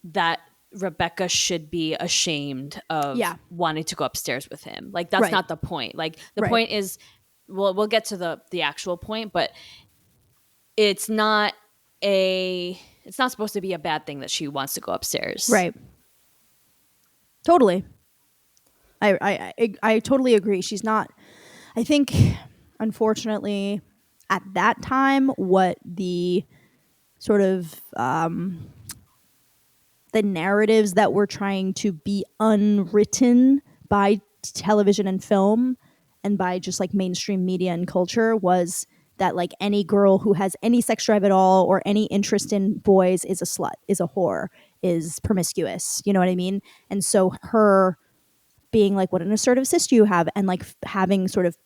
that Rebecca should be ashamed of wanting to go upstairs with him. Like, that's not the point. Like, the point is, well, we'll get to the actual point, but it's not supposed to be a bad thing that she wants to go upstairs. Right. Totally. I totally agree. She's not, I think, unfortunately, at that time, what the sort of the narratives that were trying to be unwritten by television and film and by just like mainstream media and culture was that like any girl who has any sex drive at all or any interest in boys is a slut, is a whore, is promiscuous. You know what I mean? And so her being like, what an assertive sis do you have? And like having sort of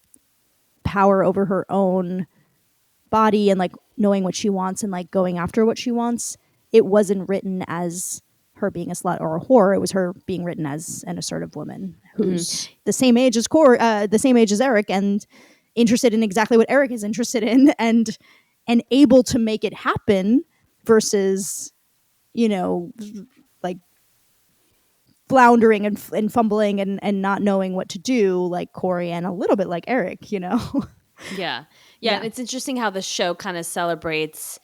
power over her own body and like knowing what she wants and like going after what she wants, it wasn't written as her being a slut or a whore. It was her being written as an assertive woman who's the same age as the same age as Eric, and interested in exactly what Eric is interested in, and able to make it happen versus, you know, like floundering and fumbling and not knowing what to do, like Cory, and a little bit like Eric, you know. Yeah. It's interesting how the show kind of celebrates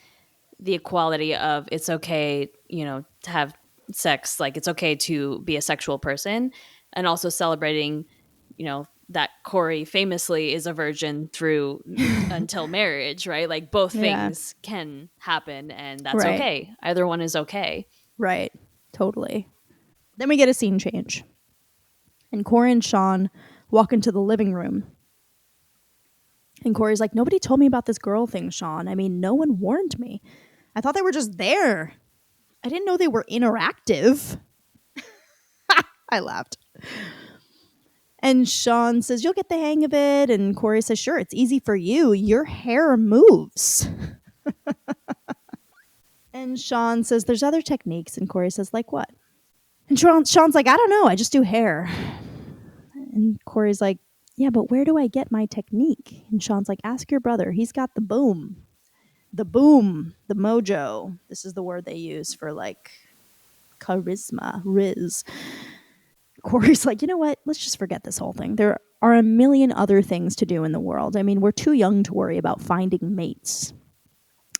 the equality of it's okay, you know, to have sex, like it's okay to be a sexual person, and also celebrating, you know, that Cory famously is a virgin through until marriage, right? Like both things can happen, and that's okay. Either one is okay. Right. Totally. Then we get a scene change. And Cory and Shawn walk into the living room. And Cory's like, nobody told me about this girl thing, Shawn. I mean, no one warned me. I thought they were just there. I didn't know they were interactive. I laughed. And Shawn says, you'll get the hang of it. And Cory says, sure, it's easy for you. Your hair moves. And Shawn says, there's other techniques. And Cory says, like what? And Shawn's like, I don't know. I just do hair. And Cory's like, yeah, but where do I get my technique? And Shawn's like, ask your brother. He's got the boom. The boom. The mojo. This is the word they use for like charisma, riz. Cory's like, you know what? Let's just forget this whole thing. There are a million other things to do in the world. I mean, we're too young to worry about finding mates.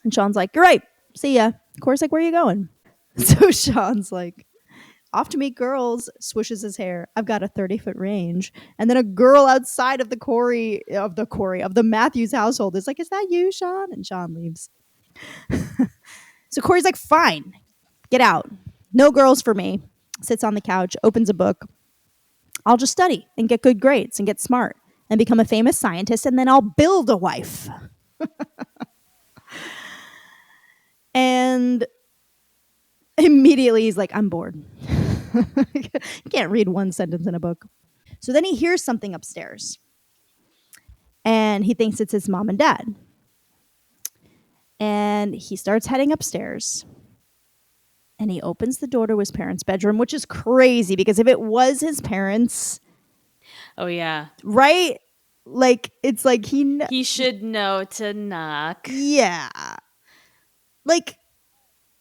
And Shawn's like, you're right. See ya. Cory's like, where are you going? So Shawn's like, off to meet girls, swishes his hair. I've got a 30-foot range. And then a girl outside of the Matthews household is like, is that you, Shawn? And Shawn leaves. So Cory's like, fine, get out. No girls for me. Sits on the couch, opens a book. I'll just study and get good grades and get smart and become a famous scientist, and then I'll build a wife. And immediately he's like, I'm bored. You can't read one sentence in a book. So then he hears something upstairs. And he thinks it's his mom and dad. And he starts heading upstairs. And he opens the door to his parents' bedroom, which is crazy because if it was his parents... Oh, yeah. Right? Like, it's like he should know to knock. Yeah. Like,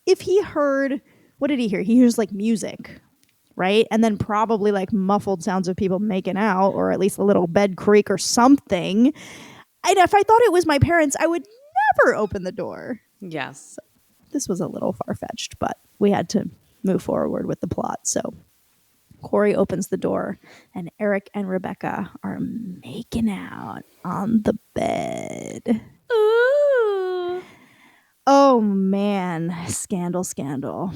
if he heard... What did he hear? He hears, like, music, right? And then probably, like, muffled sounds of people making out, or at least a little bed creak or something. And if I thought it was my parents, I would never open the door. Yeah. So this was a little far-fetched, but we had to move forward with the plot. So Cory opens the door, and Eric and Rebecca are making out on the bed. Ooh. Oh man, scandal, scandal.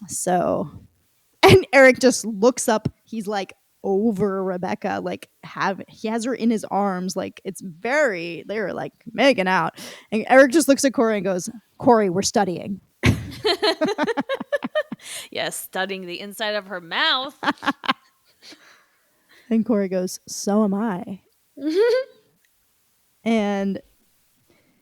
So, and Eric just looks up. He's like over Rebecca, like he has her in his arms, like they're like making out. And Eric just looks at Cory and goes, "Cory, we're studying." Yes, studying the inside of her mouth. And Cory goes, "So am I." And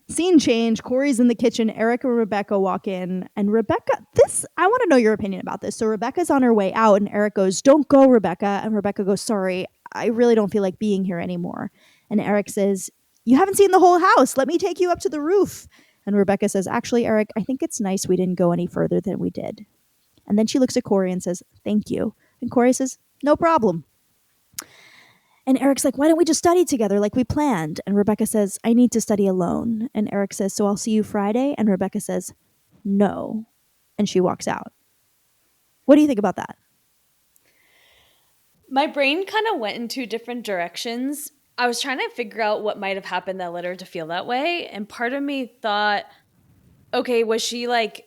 scene change. Cory's in the kitchen. Eric and Rebecca walk in. And I want to know your opinion about this. So Rebecca's on her way out, and Eric goes, "Don't go, Rebecca." And Rebecca goes, "Sorry, I really don't feel like being here anymore." And Eric says, "You haven't seen the whole house. Let me take you up to the roof." And Rebecca says, "Actually, Eric, I think it's nice we didn't go any further than we did." And then she looks at Cory and says, "Thank you." And Cory says, "No problem." And Eric's like, "Why don't we just study together like we planned?" And Rebecca says, "I need to study alone." And Eric says, "So I'll see you Friday?" And Rebecca says, "No." And she walks out. What do you think about that? My brain kind of went in two different directions. I was trying to figure out what might have happened that led her to feel that way. And part of me thought, okay, was she like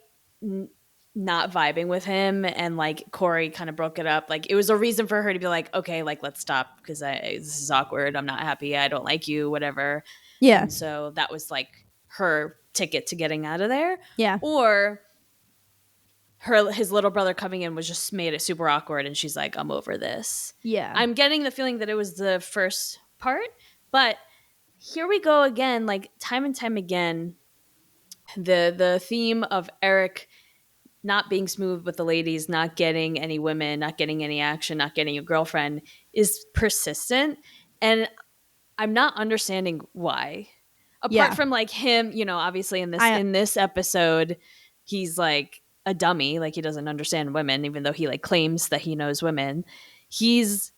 not vibing with him and like Cory kind of broke it up? Like it was a reason for her to be like, okay, like let's stop because this is awkward. I'm not happy. I don't like you, whatever. Yeah. And so that was like her ticket to getting out of there. Yeah. Or his little brother coming in was just made it super awkward and she's like, I'm over this. Yeah. I'm getting the feeling that it was the first part, but here we go again, like time and time again, the theme of Eric not being smooth with the ladies, not getting any women, not getting any action, not getting a girlfriend is persistent. And I'm not understanding why. Apart from like him, obviously in this episode, he's like a dummy, like he doesn't understand women, even though he like claims that he knows women. He's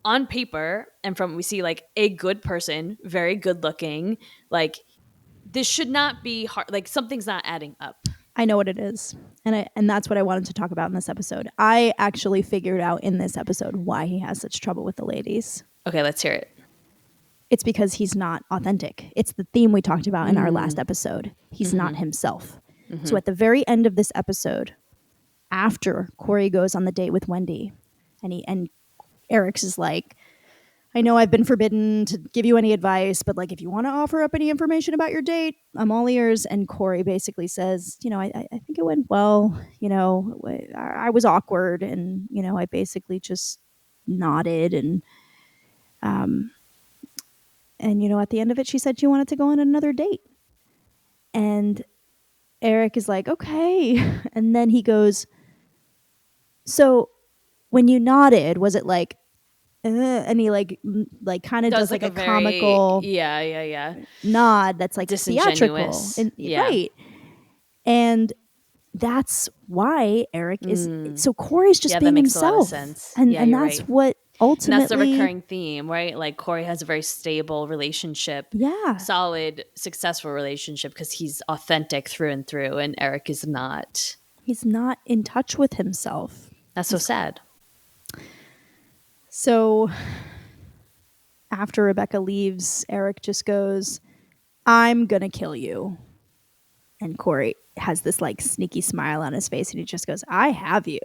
on paper and from we see like a good person, very good looking. Like this should not be hard. Like something's not adding up. I know what it is. And that's what I wanted to talk about in this episode. I actually figured out in this episode why he has such trouble with the ladies. Okay, let's hear it. It's because he's not authentic. It's the theme we talked about in our last episode. He's not himself. So at the very end of this episode, after Cory goes on the date with Wendy, and Eric's is like, "I know I've been forbidden to give you any advice, but like if you want to offer up any information about your date, I'm all ears." And Cory basically says, I think it went well. I was awkward, and I basically just nodded, and at the end of it, she said she wanted to go on another date. And Eric is like, "Okay." And then he goes, "So when you nodded, was it like, and he like kind of does like a very comical nod that's like theatrical. And, right. And that's why Eric is so Cory's just being himself. A lot of sense. And that's right. What ultimately, and that's the recurring theme, right? Like Cory has a very stable relationship, solid, successful relationship because he's authentic through and through, and Eric is not. He's not in touch with himself. That's so sad. So after Rebecca leaves, Eric just goes, "I'm gonna kill you." And Cory has this like sneaky smile on his face and he just goes, "I have you."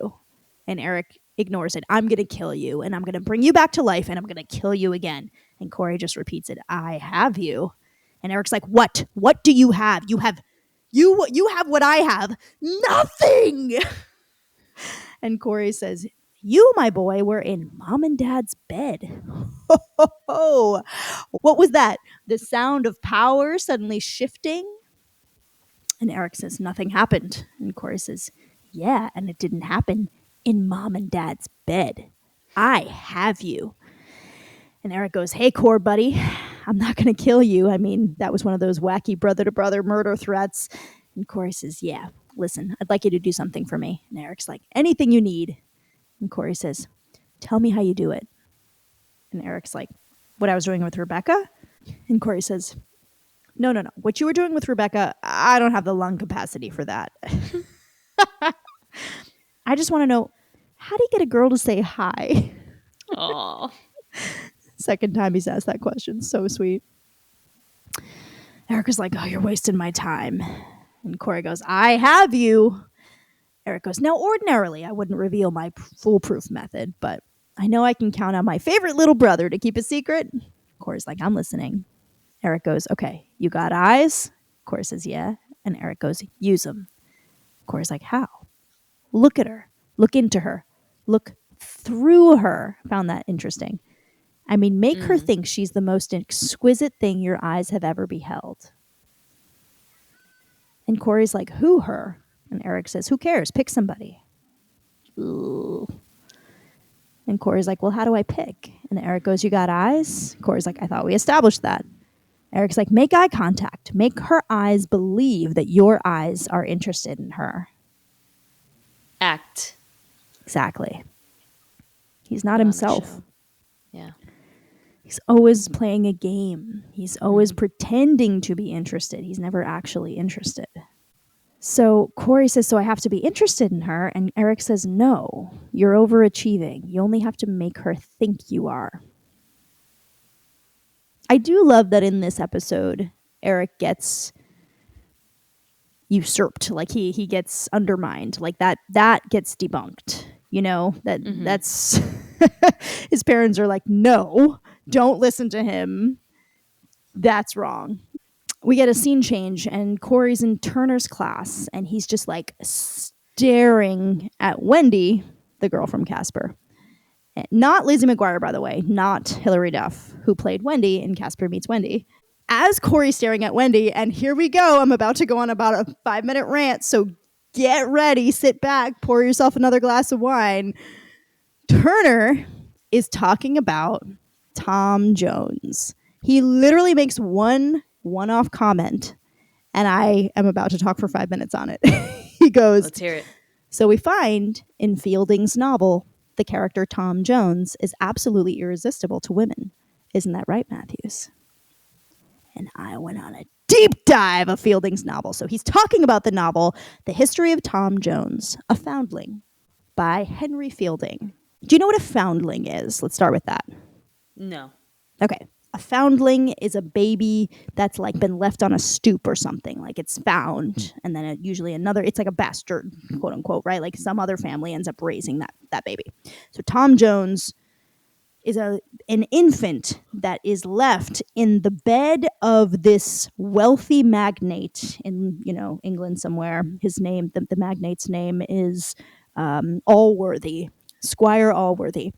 And Eric ignores it. "I'm gonna kill you and I'm gonna bring you back to life and I'm gonna kill you again." And Cory just repeats it, "I have you." And Eric's like, "What? What do you have? You have what I have. Nothing." And Cory says, "You, my boy, were in Mom and Dad's bed." What was that? The sound of power suddenly shifting? And Eric says, "Nothing happened." And Cory says, "Yeah, and it didn't happen in Mom and Dad's bed. I have you." And Eric goes, "Hey, core buddy, I'm not going to kill you. I mean, that was one of those wacky brother-to-brother murder threats." And Cory says, "Yeah, listen, I'd like you to do something for me." And Eric's like, "Anything you need." And Cory says, "Tell me how you do it." And Eric's like, "What I was doing with Rebecca?" And Cory says, No. What you were doing with Rebecca, I don't have the lung capacity for that." I just want to know, how do you get a girl to say hi? Aww. Second time he's asked that question. So sweet. Eric was like, "Oh, you're wasting my time." And Cory goes, I have you. Eric goes, now, ordinarily, I wouldn't reveal my foolproof method, but I know I can count on my favorite little brother to keep a secret. Cory's like, I'm listening. Eric goes, okay, you got eyes? Cory says, yeah. And Eric goes, use them. Cory's like, how? Look at her. Look into her. Look through her. Found that interesting. I mean, make her think she's the most exquisite thing your eyes have ever beheld. And Cory's like, who her? And Eric says, who cares? Pick somebody. Ooh. And Cory's like, well, how do I pick? And Eric goes, you got eyes? Cory's like, I thought we established that. Eric's like, make eye contact. Make her eyes believe that your eyes are interested in her. Act. Exactly. He's not Put on a himself. show. Yeah. He's always playing a game. He's always pretending to be interested. He's never actually interested. So Cory says, so I have to be interested in her. And Eric says, no, you're overachieving. You only have to make her think you are. I do love that in this episode, Eric gets usurped. Like he gets undermined. Like that gets debunked. You know, that's his parents are like, no, don't listen to him. That's wrong. We get a scene change and Cory's in Turner's class and he's just like staring at Wendy, the girl from Casper. Not Lizzie McGuire, by the way, not Hilary Duff, who played Wendy in Casper Meets Wendy. As Cory's staring at Wendy, and here we go, I'm about to go on about a 5-minute rant, so get ready, sit back, pour yourself another glass of wine. Turner is talking about Tom Jones. He literally makes one-off comment, and I am about to talk for 5 minutes on it. He goes, let's hear it. So we find in Fielding's novel, the character Tom Jones is absolutely irresistible to women. Isn't that right, Matthews? And I went on a deep dive of Fielding's novel. So he's talking about the novel, The History of Tom Jones, A Foundling, by Henry Fielding. Do you know what a foundling is? Let's start with that. No. Okay. A foundling is a baby that's like been left on a stoop or something. Like it's found, and then usually another, it's like a bastard, quote unquote, right? Like some other family ends up raising that baby. So Tom Jones is an infant that is left in the bed of this wealthy magnate in, England somewhere. His name, the magnate's name is Allworthy, Squire Allworthy.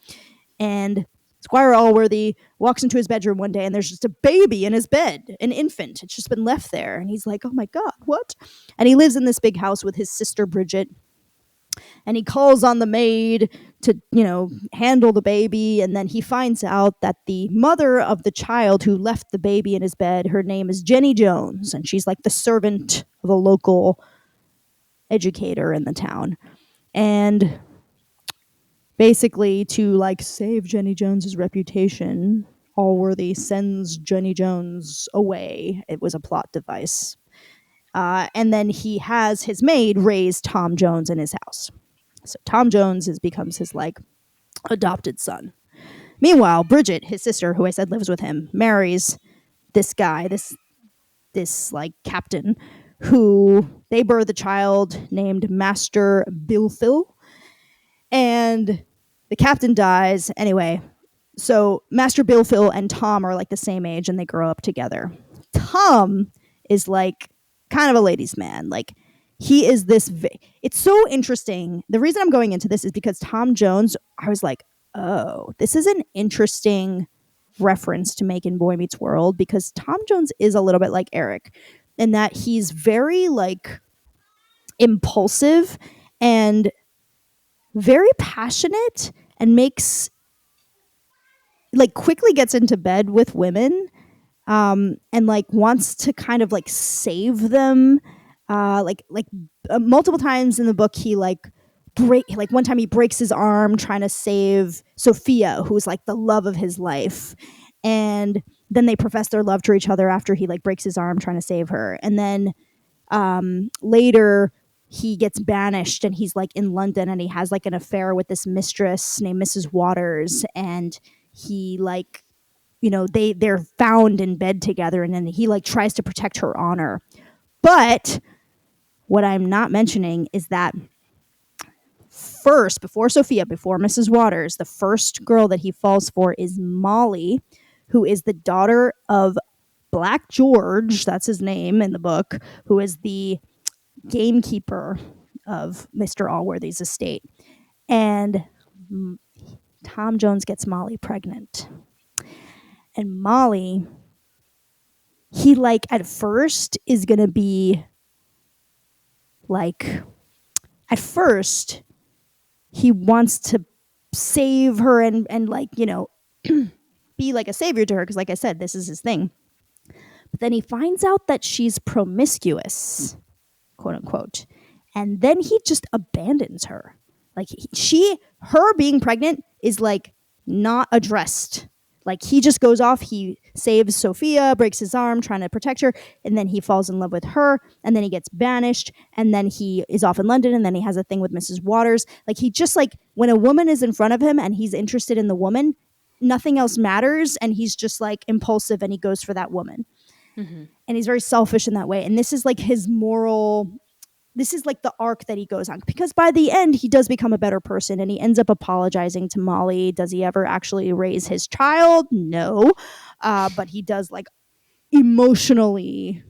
And Squire Allworthy walks into his bedroom one day and there's just a baby in his bed, an infant. It's just been left there. And he's like, oh my God, what? And he lives in this big house with his sister Bridget. And he calls on the maid to, handle the baby. And then he finds out that the mother of the child who left the baby in his bed, her name is Jenny Jones. And she's like the servant of a local educator in the town. And basically, to like save Jenny Jones's reputation, Allworthy sends Jenny Jones away. It was a plot device. And then he has his maid raise Tom Jones in his house. So Tom Jones becomes his like adopted son. Meanwhile, Bridget, his sister, who I said lives with him, marries this guy, this like captain, who they birth a child named Master Bilfil. And the captain dies. Anyway, so Master Bilfil and Tom are like the same age and they grow up together. Tom is like kind of a ladies' man. Like he is this. It's so interesting. The reason I'm going into this is because Tom Jones, I was like, oh, this is an interesting reference to make in Boy Meets World, because Tom Jones is a little bit like Eric in that he's very like impulsive and very passionate and makes like quickly gets into bed with women and like wants to kind of like save them multiple times in the book he like one time he breaks his arm trying to save Sophia, who's like the love of his life, and then they profess their love to each other after he like breaks his arm trying to save her. And then later he gets banished and he's like in London and he has like an affair with this mistress named Mrs. Waters, and he like, they're found in bed together, and then he like tries to protect her honor. But What I'm not mentioning is that first, before Sophia, before Mrs. Waters, the first girl that he falls for is Molly, who is the daughter of Black George, that's his name in the book, who is the gamekeeper of Mr. Allworthy's estate. And Tom Jones gets Molly pregnant. And Molly, he like at first is going to be like, at first he wants to save her and like, you know, be like a savior to her because like I said, this is his thing. But then he finds out that she's promiscuous, quote unquote. And then he just abandons her. Like her being pregnant is like not addressed. Like he just goes off, he saves Sophia, breaks his arm trying to protect her, and then he falls in love with her, and then he gets banished, and then he is off in London, and then he has a thing with Mrs. Waters. Like he just like, when a woman is in front of him and he's interested in the woman, nothing else matters, and he's just like impulsive and he goes for that woman. Mm-hmm. And he's very selfish in that way. And this is like his moral, this is like the arc that he goes on, because by the end he does become a better person and he ends up apologizing to Molly. Does he ever actually raise his child? No. But he does like emotionally,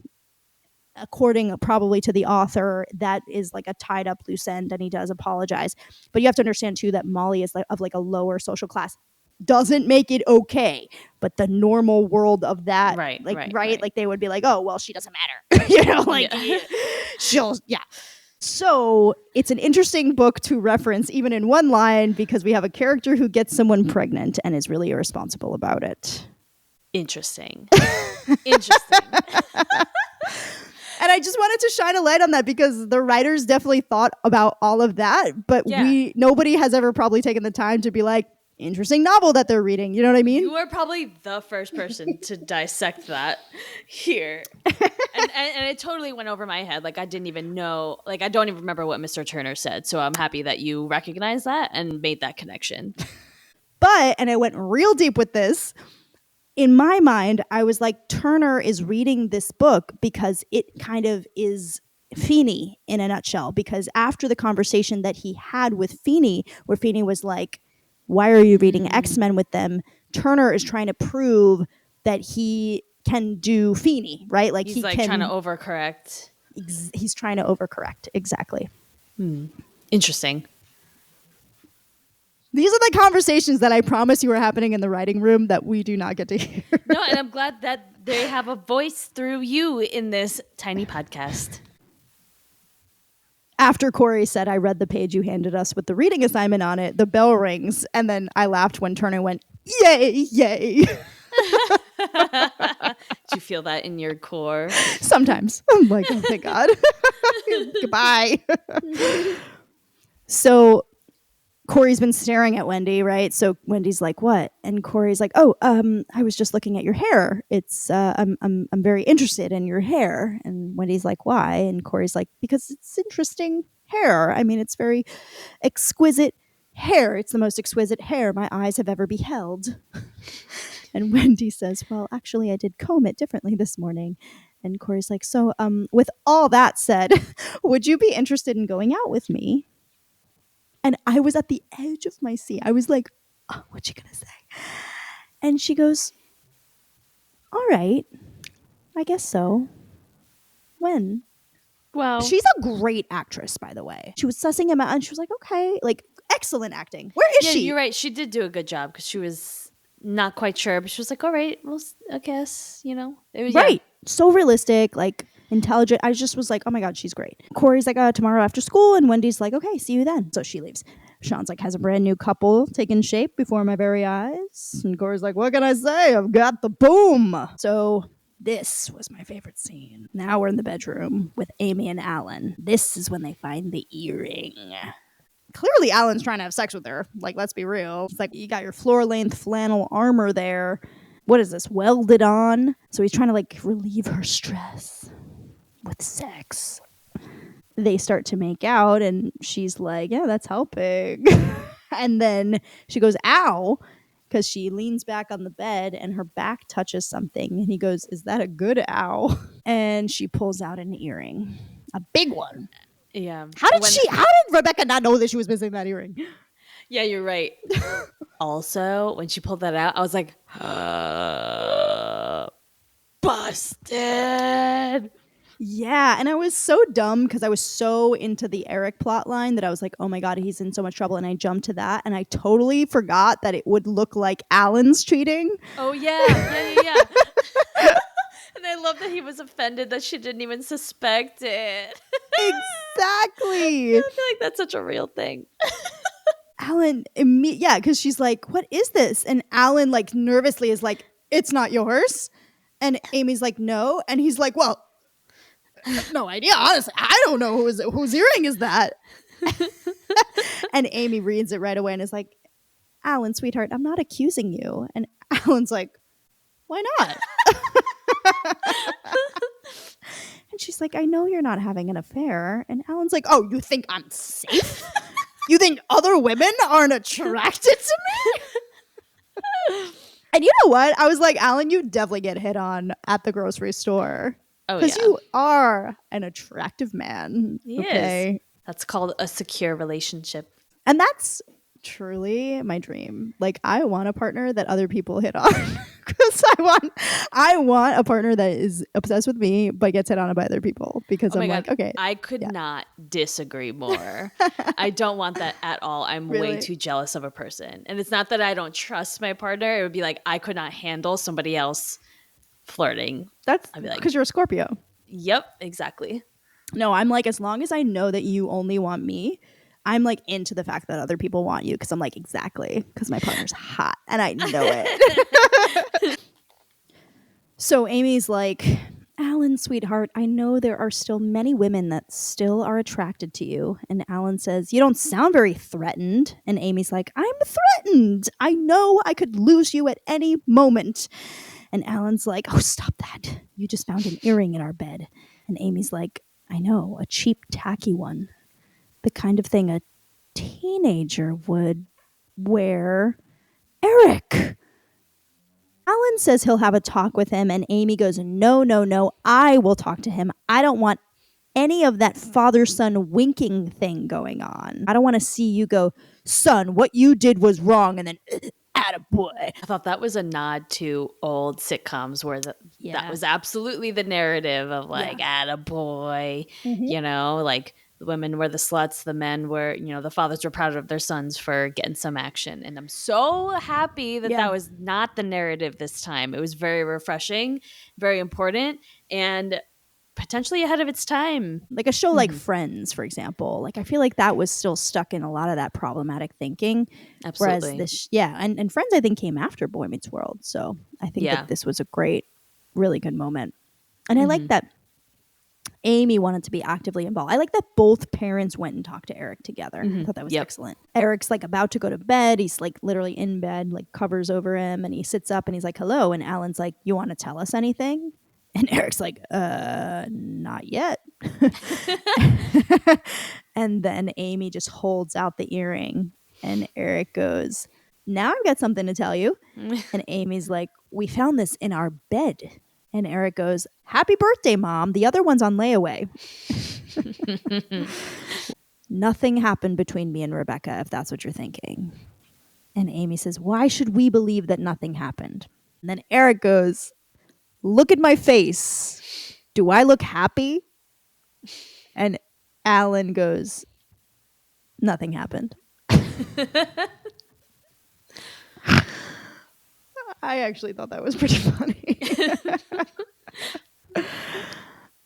according probably to the author, that is like a tied up loose end, and he does apologize. But you have to understand too that Molly is like of like a lower social class. Doesn't make it okay, but the normal world of that, right? Like they would be like, oh well, she doesn't matter, you know, like she'll, yeah. So it's an interesting book to reference even in one line, because we have a character who gets someone pregnant and is really irresponsible about it. Interesting. And I just wanted to shine a light on that because the writers definitely thought about all of that, but nobody has ever probably taken the time to be like, interesting novel that they're reading. You know what I mean? You were probably the first person to dissect that here. And it totally went over my head. Like I didn't even know, like I don't even remember what Mr. Turner said. So I'm happy that you recognized that and made that connection. But, and I went real deep with this, in my mind, I was like, Turner is reading this book because it kind of is Feeney in a nutshell. Because after the conversation that he had with Feeney, where Feeney was like, why are you reading X-Men with them? Turner is trying to prove that he can do Feeney, right? Like he's like trying to overcorrect. He's trying to overcorrect. Exactly. Interesting. These are the conversations that I promise you are happening in the writing room that we do not get to hear. No, and I'm glad that they have a voice through you in this tiny podcast. After Cory said, I read the page you handed us with the reading assignment on it, the bell rings, and then I laughed when Turner went, yay, yay. Do you feel that in your core? Sometimes. I'm like, oh my God. Goodbye. So Cory's been staring at Wendy, right? So Wendy's like, what? And Cory's like, oh, I was just looking at your hair. It's I'm very interested in your hair. And Wendy's like, why? And Cory's like, because it's interesting hair. I mean, it's very exquisite hair. It's the most exquisite hair my eyes have ever beheld. And Wendy says, well, actually, I did comb it differently this morning. And Cory's like, so with all that said, would you be interested in going out with me? And I was at the edge of my seat. I was like, oh, what's she going to say? And she goes, all right, I guess so. When? Well, she's a great actress, by the way. She was sussing him out and she was like, okay, like excellent acting. Where is she? You're right. She did do a good job because she was not quite sure, but she was like, all right, well, I guess, you know. It was, right. Yeah. So realistic, like intelligent. I just was like, oh my God, she's great. Cory's like, tomorrow after school. And Wendy's like, okay, see you then. So she leaves. Shawn's like, has a brand new couple taken shape before my very eyes. And Cory's like, what can I say? I've got the boom. So this was my favorite scene. Now we're in the bedroom with Amy and Alan. This is when they find the earring. Clearly Alan's trying to have sex with her. Like, let's be real. It's like, you got your floor-length flannel armor there. What is this, welded on? So he's trying to like relieve her stress with sex. They start to make out and she's like, yeah, that's helping. And then she goes, ow, because she leans back on the bed and her back touches something. And he goes, is that a good ow? And she pulls out an earring. A big one. Yeah. How did Rebecca not know that she was missing that earring? Yeah, you're right. Also, when she pulled that out, I was like, busted. Yeah, and I was so dumb because I was so into the Eric plot line that I was like, oh my God, he's in so much trouble. And I jumped to that and I totally forgot that it would look like Alan's cheating. Oh, yeah. And I love that he was offended that she didn't even suspect it. Exactly. I feel like that's such a real thing. Alan, yeah, because she's like, what is this? And Alan, like, nervously is like, it's not yours. And Amy's like, no. And he's like, well, no idea. Honestly, I don't know whose earring is that. And Amy reads it right away and is like, Alan, sweetheart, I'm not accusing you. And Alan's like, why not? And she's like, I know you're not having an affair. And Alan's like, oh, you think I'm safe? You think other women aren't attracted to me? And you know what? I was like, Alan, you definitely get hit on at the grocery store. Oh, Because yeah. you are an attractive man. He is. That's called a secure relationship. And that's truly my dream. Like, I want a partner that other people hit on. Because I want a partner that is obsessed with me but gets hit on by other people. Because I'm like, okay. I could not disagree more. I don't want that at all. I'm Really? way too jealous of a person. And it's not that I don't trust my partner. It would be like I could not handle somebody else flirting. That's I'd be like, because you're a Scorpio. yep, exactly. No, I'm like, as long as I know that you only want me, I'm like into the fact that other people want you. Because I'm like, exactly. Because my partner's hot and I know it. So Amy's like, Alan, sweetheart, I know there are still many women that still are attracted to you. And Alan says, you don't sound very threatened. And Amy's like, I'm threatened. I know I could lose you at any moment. And Alan's like, oh, stop that. You just found an earring in our bed. And Amy's like, I know, a cheap, tacky one. The kind of thing a teenager would wear. Eric! Alan says he'll have a talk with him, and Amy goes, no, I will talk to him. I don't want any of that father-son winking thing going on. I don't want to see you go, son, what you did was wrong, and then, attaboy. I thought that was a nod to old sitcoms where that was absolutely the narrative of like, attaboy, you know, like the women were the sluts, the men were, you know, the fathers were proud of their sons for getting some action. And I'm so happy that that was not the narrative this time. It was very refreshing, very important, and potentially ahead of its time. Like a show like Friends, for example. Like I feel like that was still stuck in a lot of that problematic thinking. Absolutely. Whereas this, and Friends I think came after Boy Meets World. So I think that this was a great, really good moment. And I like that Amy wanted to be actively involved. I like that both parents went and talked to Eric together. I thought that was excellent. Eric's like about to go to bed. He's like literally in bed, like covers over him, and he sits up and he's like, hello. And Alan's like, you want to tell us anything? And Eric's like, not yet. And then Amy just holds out the earring and Eric goes, now I've got something to tell you. And Amy's like, we found this in our bed. And Eric goes, happy birthday, Mom. The other one's on layaway. Nothing happened between me and Rebecca, if that's what you're thinking. And Amy says, why should we believe that nothing happened? And then Eric goes, look at my face. Do I look happy? And Alan goes, nothing happened. I actually thought that was pretty funny.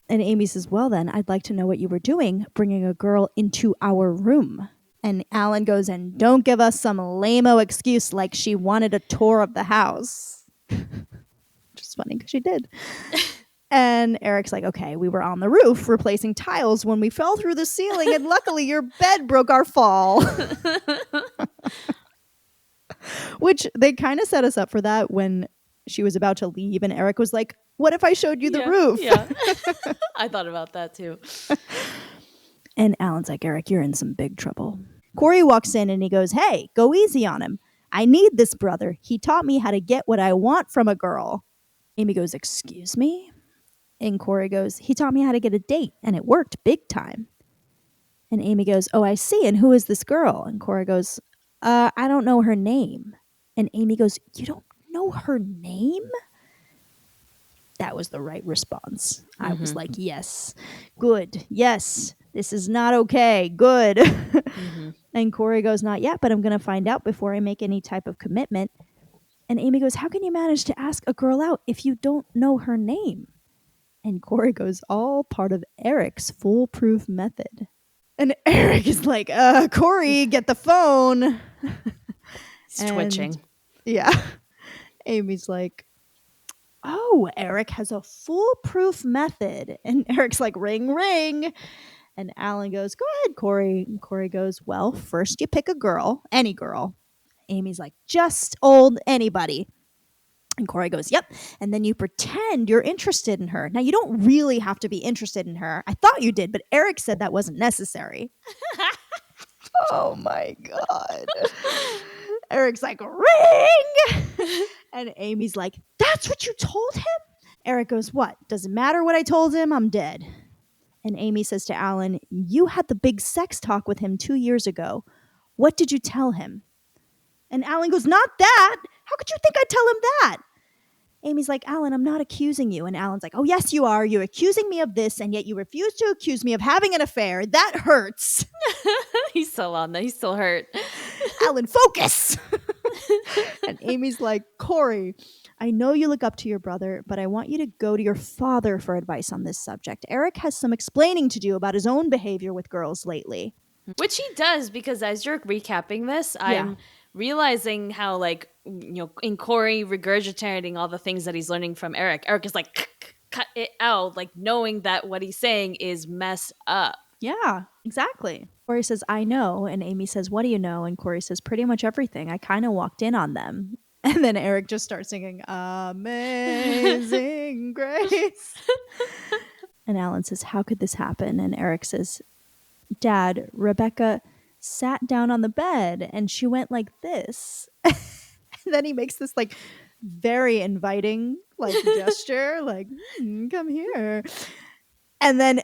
And Amy says, well then, I'd like to know what you were doing, bringing a girl into our room. And Alan goes, and don't give us some lame-o excuse like she wanted a tour of the house. Which is funny because she did. And Eric's like, okay, we were on the roof replacing tiles when we fell through the ceiling, and luckily your bed broke our fall. Which they kind of set us up for that when she was about to leave, and Eric was like, what if I showed you the roof? Yeah. I thought about that too. And Alan's like, Eric, you're in some big trouble. Cory walks in and he goes, hey, go easy on him. I need this brother. He taught me how to get what I want from a girl. Amy goes, excuse me? And Cory goes, he taught me how to get a date, and it worked big time. And Amy goes, oh, I see. And who is this girl? And Cory goes, I don't know her name. And Amy goes, you don't know her name? That was the right response. I was like, yes, good. Yes, this is not okay. Good. And Cory goes, not yet, but I'm going to find out before I make any type of commitment. And Amy goes, how can you manage to ask a girl out if you don't know her name? And Cory goes, all part of Eric's foolproof method. And Eric is like, Cory, get the phone. He's twitching. Yeah. Amy's like, oh, Eric has a foolproof method. And Eric's like, ring, ring. And Alan goes, go ahead, Cory. And Cory goes, well, first you pick a girl, any girl. Amy's like, just old anybody. And Cory goes, yep. And then you pretend you're interested in her. Now, you don't really have to be interested in her. I thought you did, but Eric said that wasn't necessary. Oh, my God. Eric's like, ring! And Amy's like, that's what you told him? Eric goes, what? Doesn't matter what I told him. I'm dead. And Amy says to Alan, you had the big sex talk with him 2 years ago. What did you tell him? And Alan goes, not that. How could you think I'd tell him that? Amy's like, Alan, I'm not accusing you. And Alan's like, oh, yes, you are. You're accusing me of this, and yet you refuse to accuse me of having an affair. That hurts. He's still on that. He's still hurt. Alan, focus. And Amy's like, Cory, I know you look up to your brother, but I want you to go to your father for advice on this subject. Eric has some explaining to do about his own behavior with girls lately. Which he does, because as you're recapping this, I'm realizing how, like, you know, in Cory regurgitating all the things that he's learning from Eric, Eric is like, cut it out, like knowing that what he's saying is messed up. Yeah, exactly. Cory says, I know. And Amy says, what do you know? And Cory says, pretty much everything. I kind of walked in on them. And then Eric just starts singing, Amazing Grace. And Alan says, how could this happen? And Eric says, Dad, Rebecca sat down on the bed and she went like this. And then he makes this like very inviting like gesture, like, come here. And then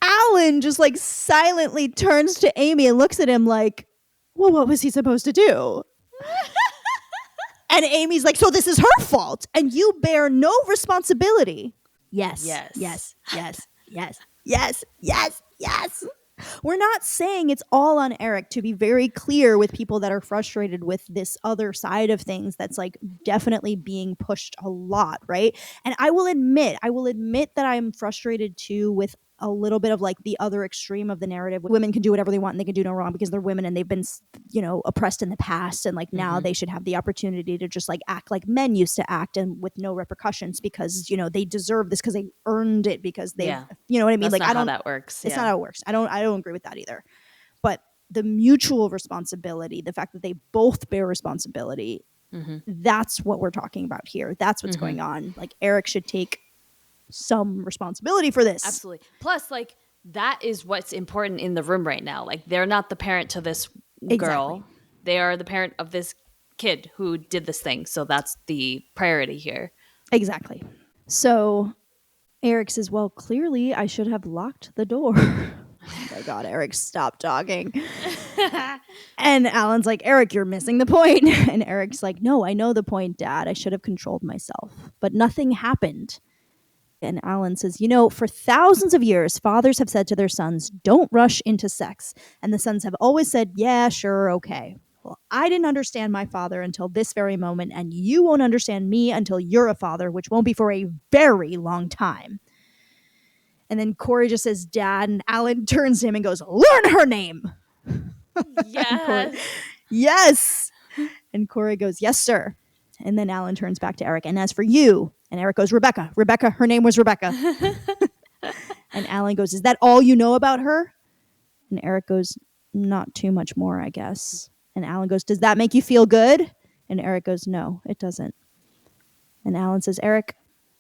Alan just like silently turns to Amy and looks at him like, well, what was he supposed to do? And Amy's like, so this is her fault and you bear no responsibility. Yes. Yes. Yes. Yes. Yes. Yes. Yes. Yes. We're not saying it's all on Eric, to be very clear with people that are frustrated with this other side of things that's like definitely being pushed a lot, right? And I will admit that I'm frustrated too with a little bit of like the other extreme of the narrative. Women can do whatever they want and they can do no wrong because they're women and they've been, you know, oppressed in the past, and like now they should have the opportunity to just like act like men used to act and with no repercussions because, you know, they deserve this because they earned it because they, you know what I mean? That's like not I don't how that works. It's not how it works. I don't agree with that either. But the mutual responsibility, the fact that they both bear responsibility, that's what we're talking about here. That's what's going on. Like Eric should take some responsibility for this. Absolutely. Plus, like, that is what's important in the room right now. Like, they're not the parent to this girl. Exactly. They are the parent of this kid who did this thing. So that's the priority here. Exactly. So Eric says, well, clearly I should have locked the door. Oh my God, Eric, stop talking. And Alan's like, Eric, you're missing the point. And Eric's like, no, I know the point, Dad. I should have controlled myself. But nothing happened. And Alan says, you know, for thousands of years, fathers have said to their sons, don't rush into sex. And the sons have always said, yeah, sure, okay. Well, I didn't understand my father until this very moment, and you won't understand me until you're a father, which won't be for a very long time. And then Cory just says, Dad, and Alan turns to him and goes, learn her name. Yes. Yes. And Cory goes, yes, sir. And then Alan turns back to Eric. And as for you, and Eric goes, Rebecca, her name was Rebecca. And Alan goes, is that all you know about her? And Eric goes, not too much more, I guess. And Alan goes, does that make you feel good? And Eric goes, no, it doesn't. And Alan says, Eric,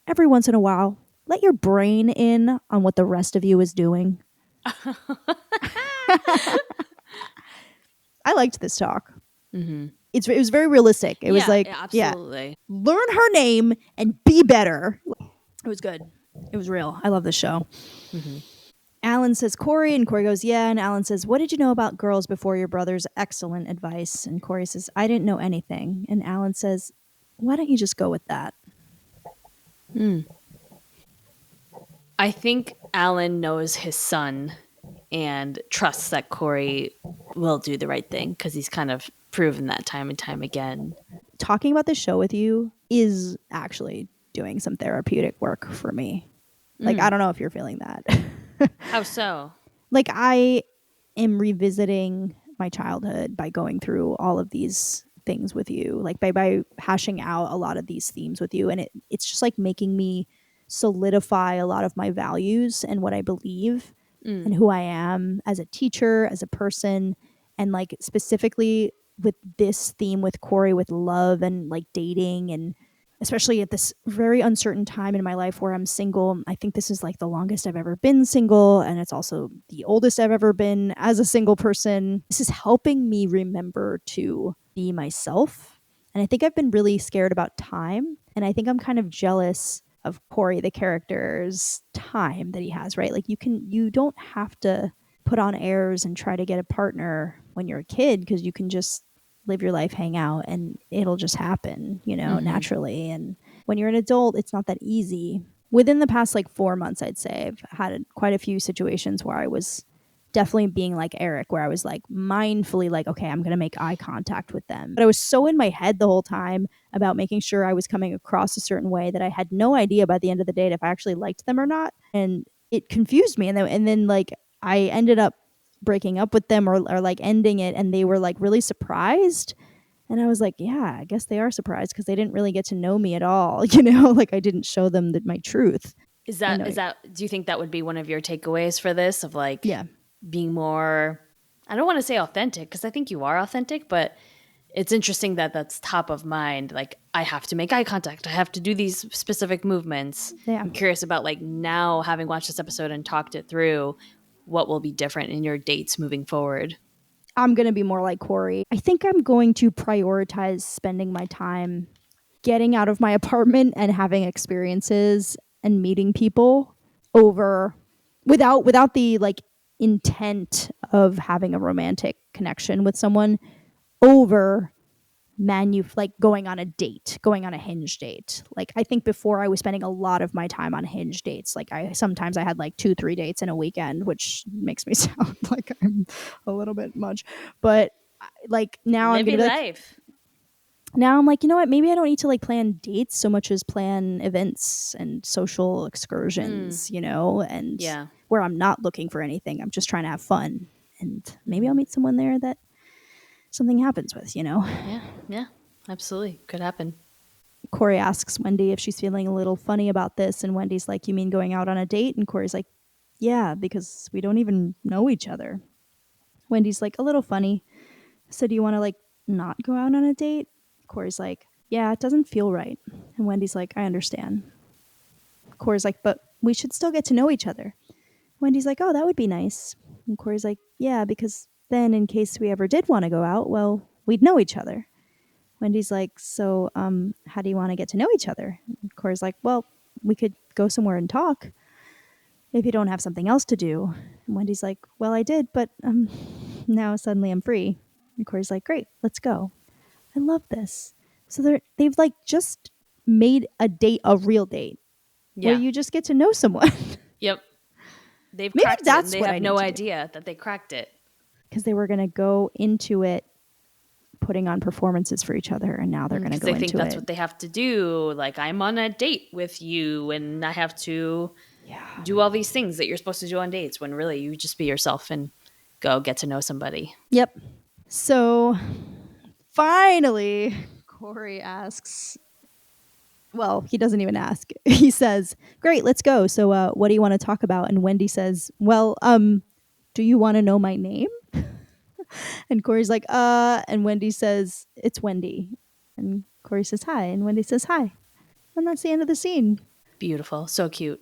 every once in a while, let your brain in on what the rest of you is doing. I liked this talk. It was very realistic. It was like, absolutely. learn her name and be better. It was good. It was real. I love this show. Mm-hmm. Alan says Cory, and Cory goes, yeah. And Alan says, what did you know about girls before your brother's excellent advice? And Cory says, I didn't know anything. And Alan says, why don't you just go with that? I think Alan knows his son and trusts that Cory will do the right thing because he's kind of proven that time and time again. Talking about this show with you is actually doing some therapeutic work for me. Like, I don't know if you're feeling that. How so? Like, I am revisiting my childhood by going through all of these things with you, like by hashing out a lot of these themes with you. And it's just like making me solidify a lot of my values and what I believe and who I am as a teacher, as a person. And like specifically with this theme with Cory, with love and like dating, and especially at this very uncertain time in my life where I'm single. I think this is like the longest I've ever been single, and it's also the oldest I've ever been as a single person. This is helping me remember to be myself. And I think I've been really scared about time. And I think I'm kind of jealous of Cory, the character's time that he has, right? Like you don't have to put on airs and try to get a partner when you're a kid, because you can just live your life, hang out, and it'll just happen, naturally. And when you're an adult, it's not that easy. Within the past like 4 months, I'd say I've had quite a few situations where I was definitely being like Eric, where I was like mindfully like, okay, I'm going to make eye contact with them. But I was so in my head the whole time about making sure I was coming across a certain way that I had no idea by the end of the date if I actually liked them or not. And it confused me. And then like I ended up breaking up with them, or like ending it, and they were like really surprised. And I was like, yeah, I guess they are surprised because they didn't really get to know me at all. Like I didn't show them my truth. Is that do you think that would be one of your takeaways for this, of like Yeah. being more, I don't want to say authentic because I think you are authentic, but it's interesting that that's top of mind. Like, I have to make eye contact. I have to do these specific movements. Yeah. I'm curious about like now having watched this episode and talked it through, what will be different in your dates moving forward. I'm going to be more like Cory. I think I'm going to prioritize spending my time getting out of my apartment and having experiences and meeting people over without the like intent of having a romantic connection with someone, over like going on a Hinge date. Like I think before I was spending a lot of my time on Hinge dates. Like sometimes I had like 2-3 dates in a weekend, which makes me sound like I'm a little bit much. But like now I'm Live gonna your be like, life. now I'm like, you know what? Maybe I don't need to like plan dates so much as plan events and social excursions, and Yeah. where I'm not looking for anything. I'm just trying to have fun. And maybe I'll meet someone there that something happens with. Yeah, absolutely. Could happen. Cory asks Wendy if she's feeling a little funny about this. And Wendy's like, you mean going out on a date? And Cory's like, yeah, because we don't even know each other. Wendy's like, a little funny. So do you want to like not go out on a date? Cory's like, yeah, it doesn't feel right. And Wendy's like, I understand. Cory's like, but we should still get to know each other. Wendy's like, oh, that would be nice. And Cory's like, yeah, because then in case we ever did want to go out, well, we'd know each other. Wendy's like, so how do you want to get to know each other? And Cory's like, well, we could go somewhere and talk if you don't have something else to do. And Wendy's like, well, I did, but now suddenly I'm free. And Cory's like, great, let's go. I love this. So they've like just made a date a real date, where Yeah. you just get to know someone. Yep. They've Maybe cracked it that's and they what I have need no to do. idea that they cracked it. Because they were going to go into it putting on performances for each other, and now they're going to go Because they think that's it. what they have to do. Like, I'm on a date with you and I have to do all these things that you're supposed to do on dates, when really you just be yourself and go get to know somebody. Yep. So finally, Cory asks, well, he doesn't even ask. He says, great, let's go. So what do you want to talk about? And Wendy says, well, do you want to know my name? And Cory's like, and Wendy says, it's Wendy. And Cory says, hi. And Wendy says, hi. And that's the end of the scene. Beautiful. So cute.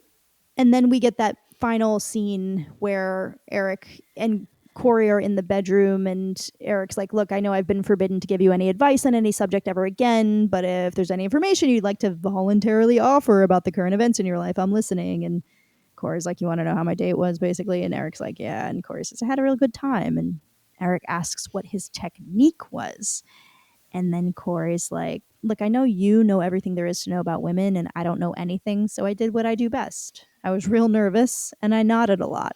And then we get that final scene where Eric and Cory are in the bedroom, and Eric's like, look, I know I've been forbidden to give you any advice on any subject ever again, but if there's any information you'd like to voluntarily offer about the current events in your life, I'm listening. And Cory's like, you want to know how my date was, basically? And Eric's like, yeah. And Cory says, I had a real good time. And Eric asks what his technique was. And then Cory's like, look, I know you know everything there is to know about women, and I don't know anything, so I did what I do best. I was real nervous, and I nodded a lot.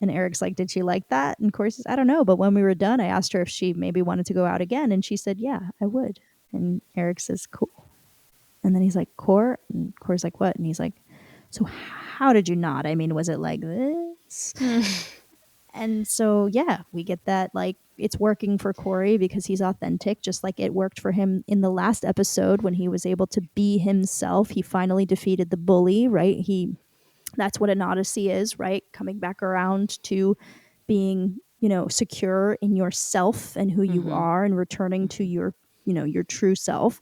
And Eric's like, did she like that? And Cory says, I don't know, but when we were done, I asked her if she maybe wanted to go out again, and she said, yeah, I would. And Eric says, cool. And then he's like, And Cory's like, what? And he's like, so how did you nod? I mean, was it like this? And so, yeah, we get that, like, it's working for Cory because he's authentic, just like it worked for him in the last episode when he was able to be himself. He finally defeated the bully, right? That's what an odyssey is, right? Coming back around to being, secure in yourself and who you are, and returning to your true self.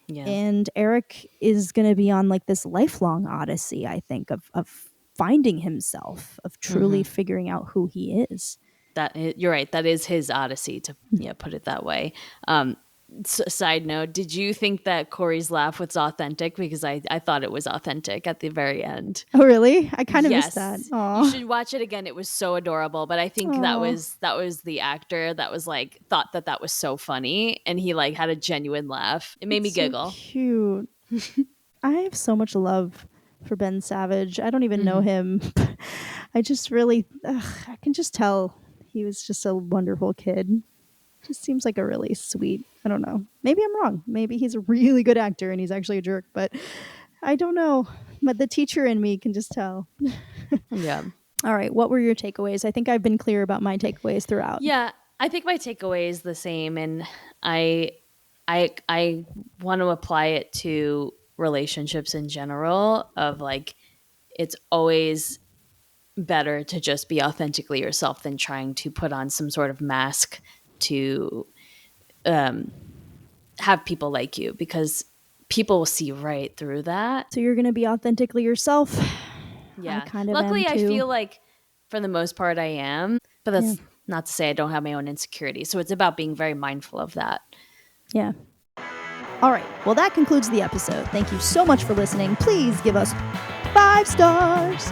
Yeah. And Eric is going to be on like this lifelong odyssey, I think, of finding himself, of truly figuring out who he is. You're right. That is his odyssey, to put it that way. Side note, did you think that Cory's laugh was authentic? Because I thought it was authentic at the very end. Oh, really? I kind of missed that. You should watch it again. It was so adorable. But I think that was the actor that was like, thought that was so funny, and he like had a genuine laugh. It made me giggle. So cute. I have so much love for Ben Savage. I don't even know him. I just really, I can just tell he was just a wonderful kid. Just seems like a really sweet, I don't know. Maybe I'm wrong. Maybe he's a really good actor and he's actually a jerk, but I don't know. But the teacher in me can just tell. Yeah. All right. What were your takeaways? I think I've been clear about my takeaways throughout. Yeah. I think my takeaway is the same. And I want to apply it to relationships in general, of like, it's always better to just be authentically yourself than trying to put on some sort of mask to have people like you, because people will see right through that. So you're going to be authentically yourself? Yeah. I kind of Luckily, am too. I feel like for the most part I am, but that's not to say I don't have my own insecurities. So it's about being very mindful of that. Yeah. All right. Well, that concludes the episode. Thank you so much for listening. Please give us 5 stars.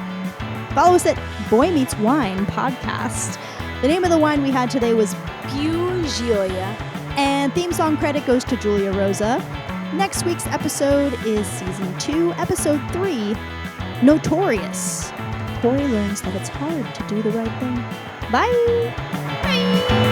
Follow us at Boy Meets Wine Podcast. The name of the wine we had today was Piu Gioia. And theme song credit goes to Julia Rosa. Next week's episode is Season 2, Episode 3, Notorious. Cory learns that it's hard to do the right thing. Bye! Bye!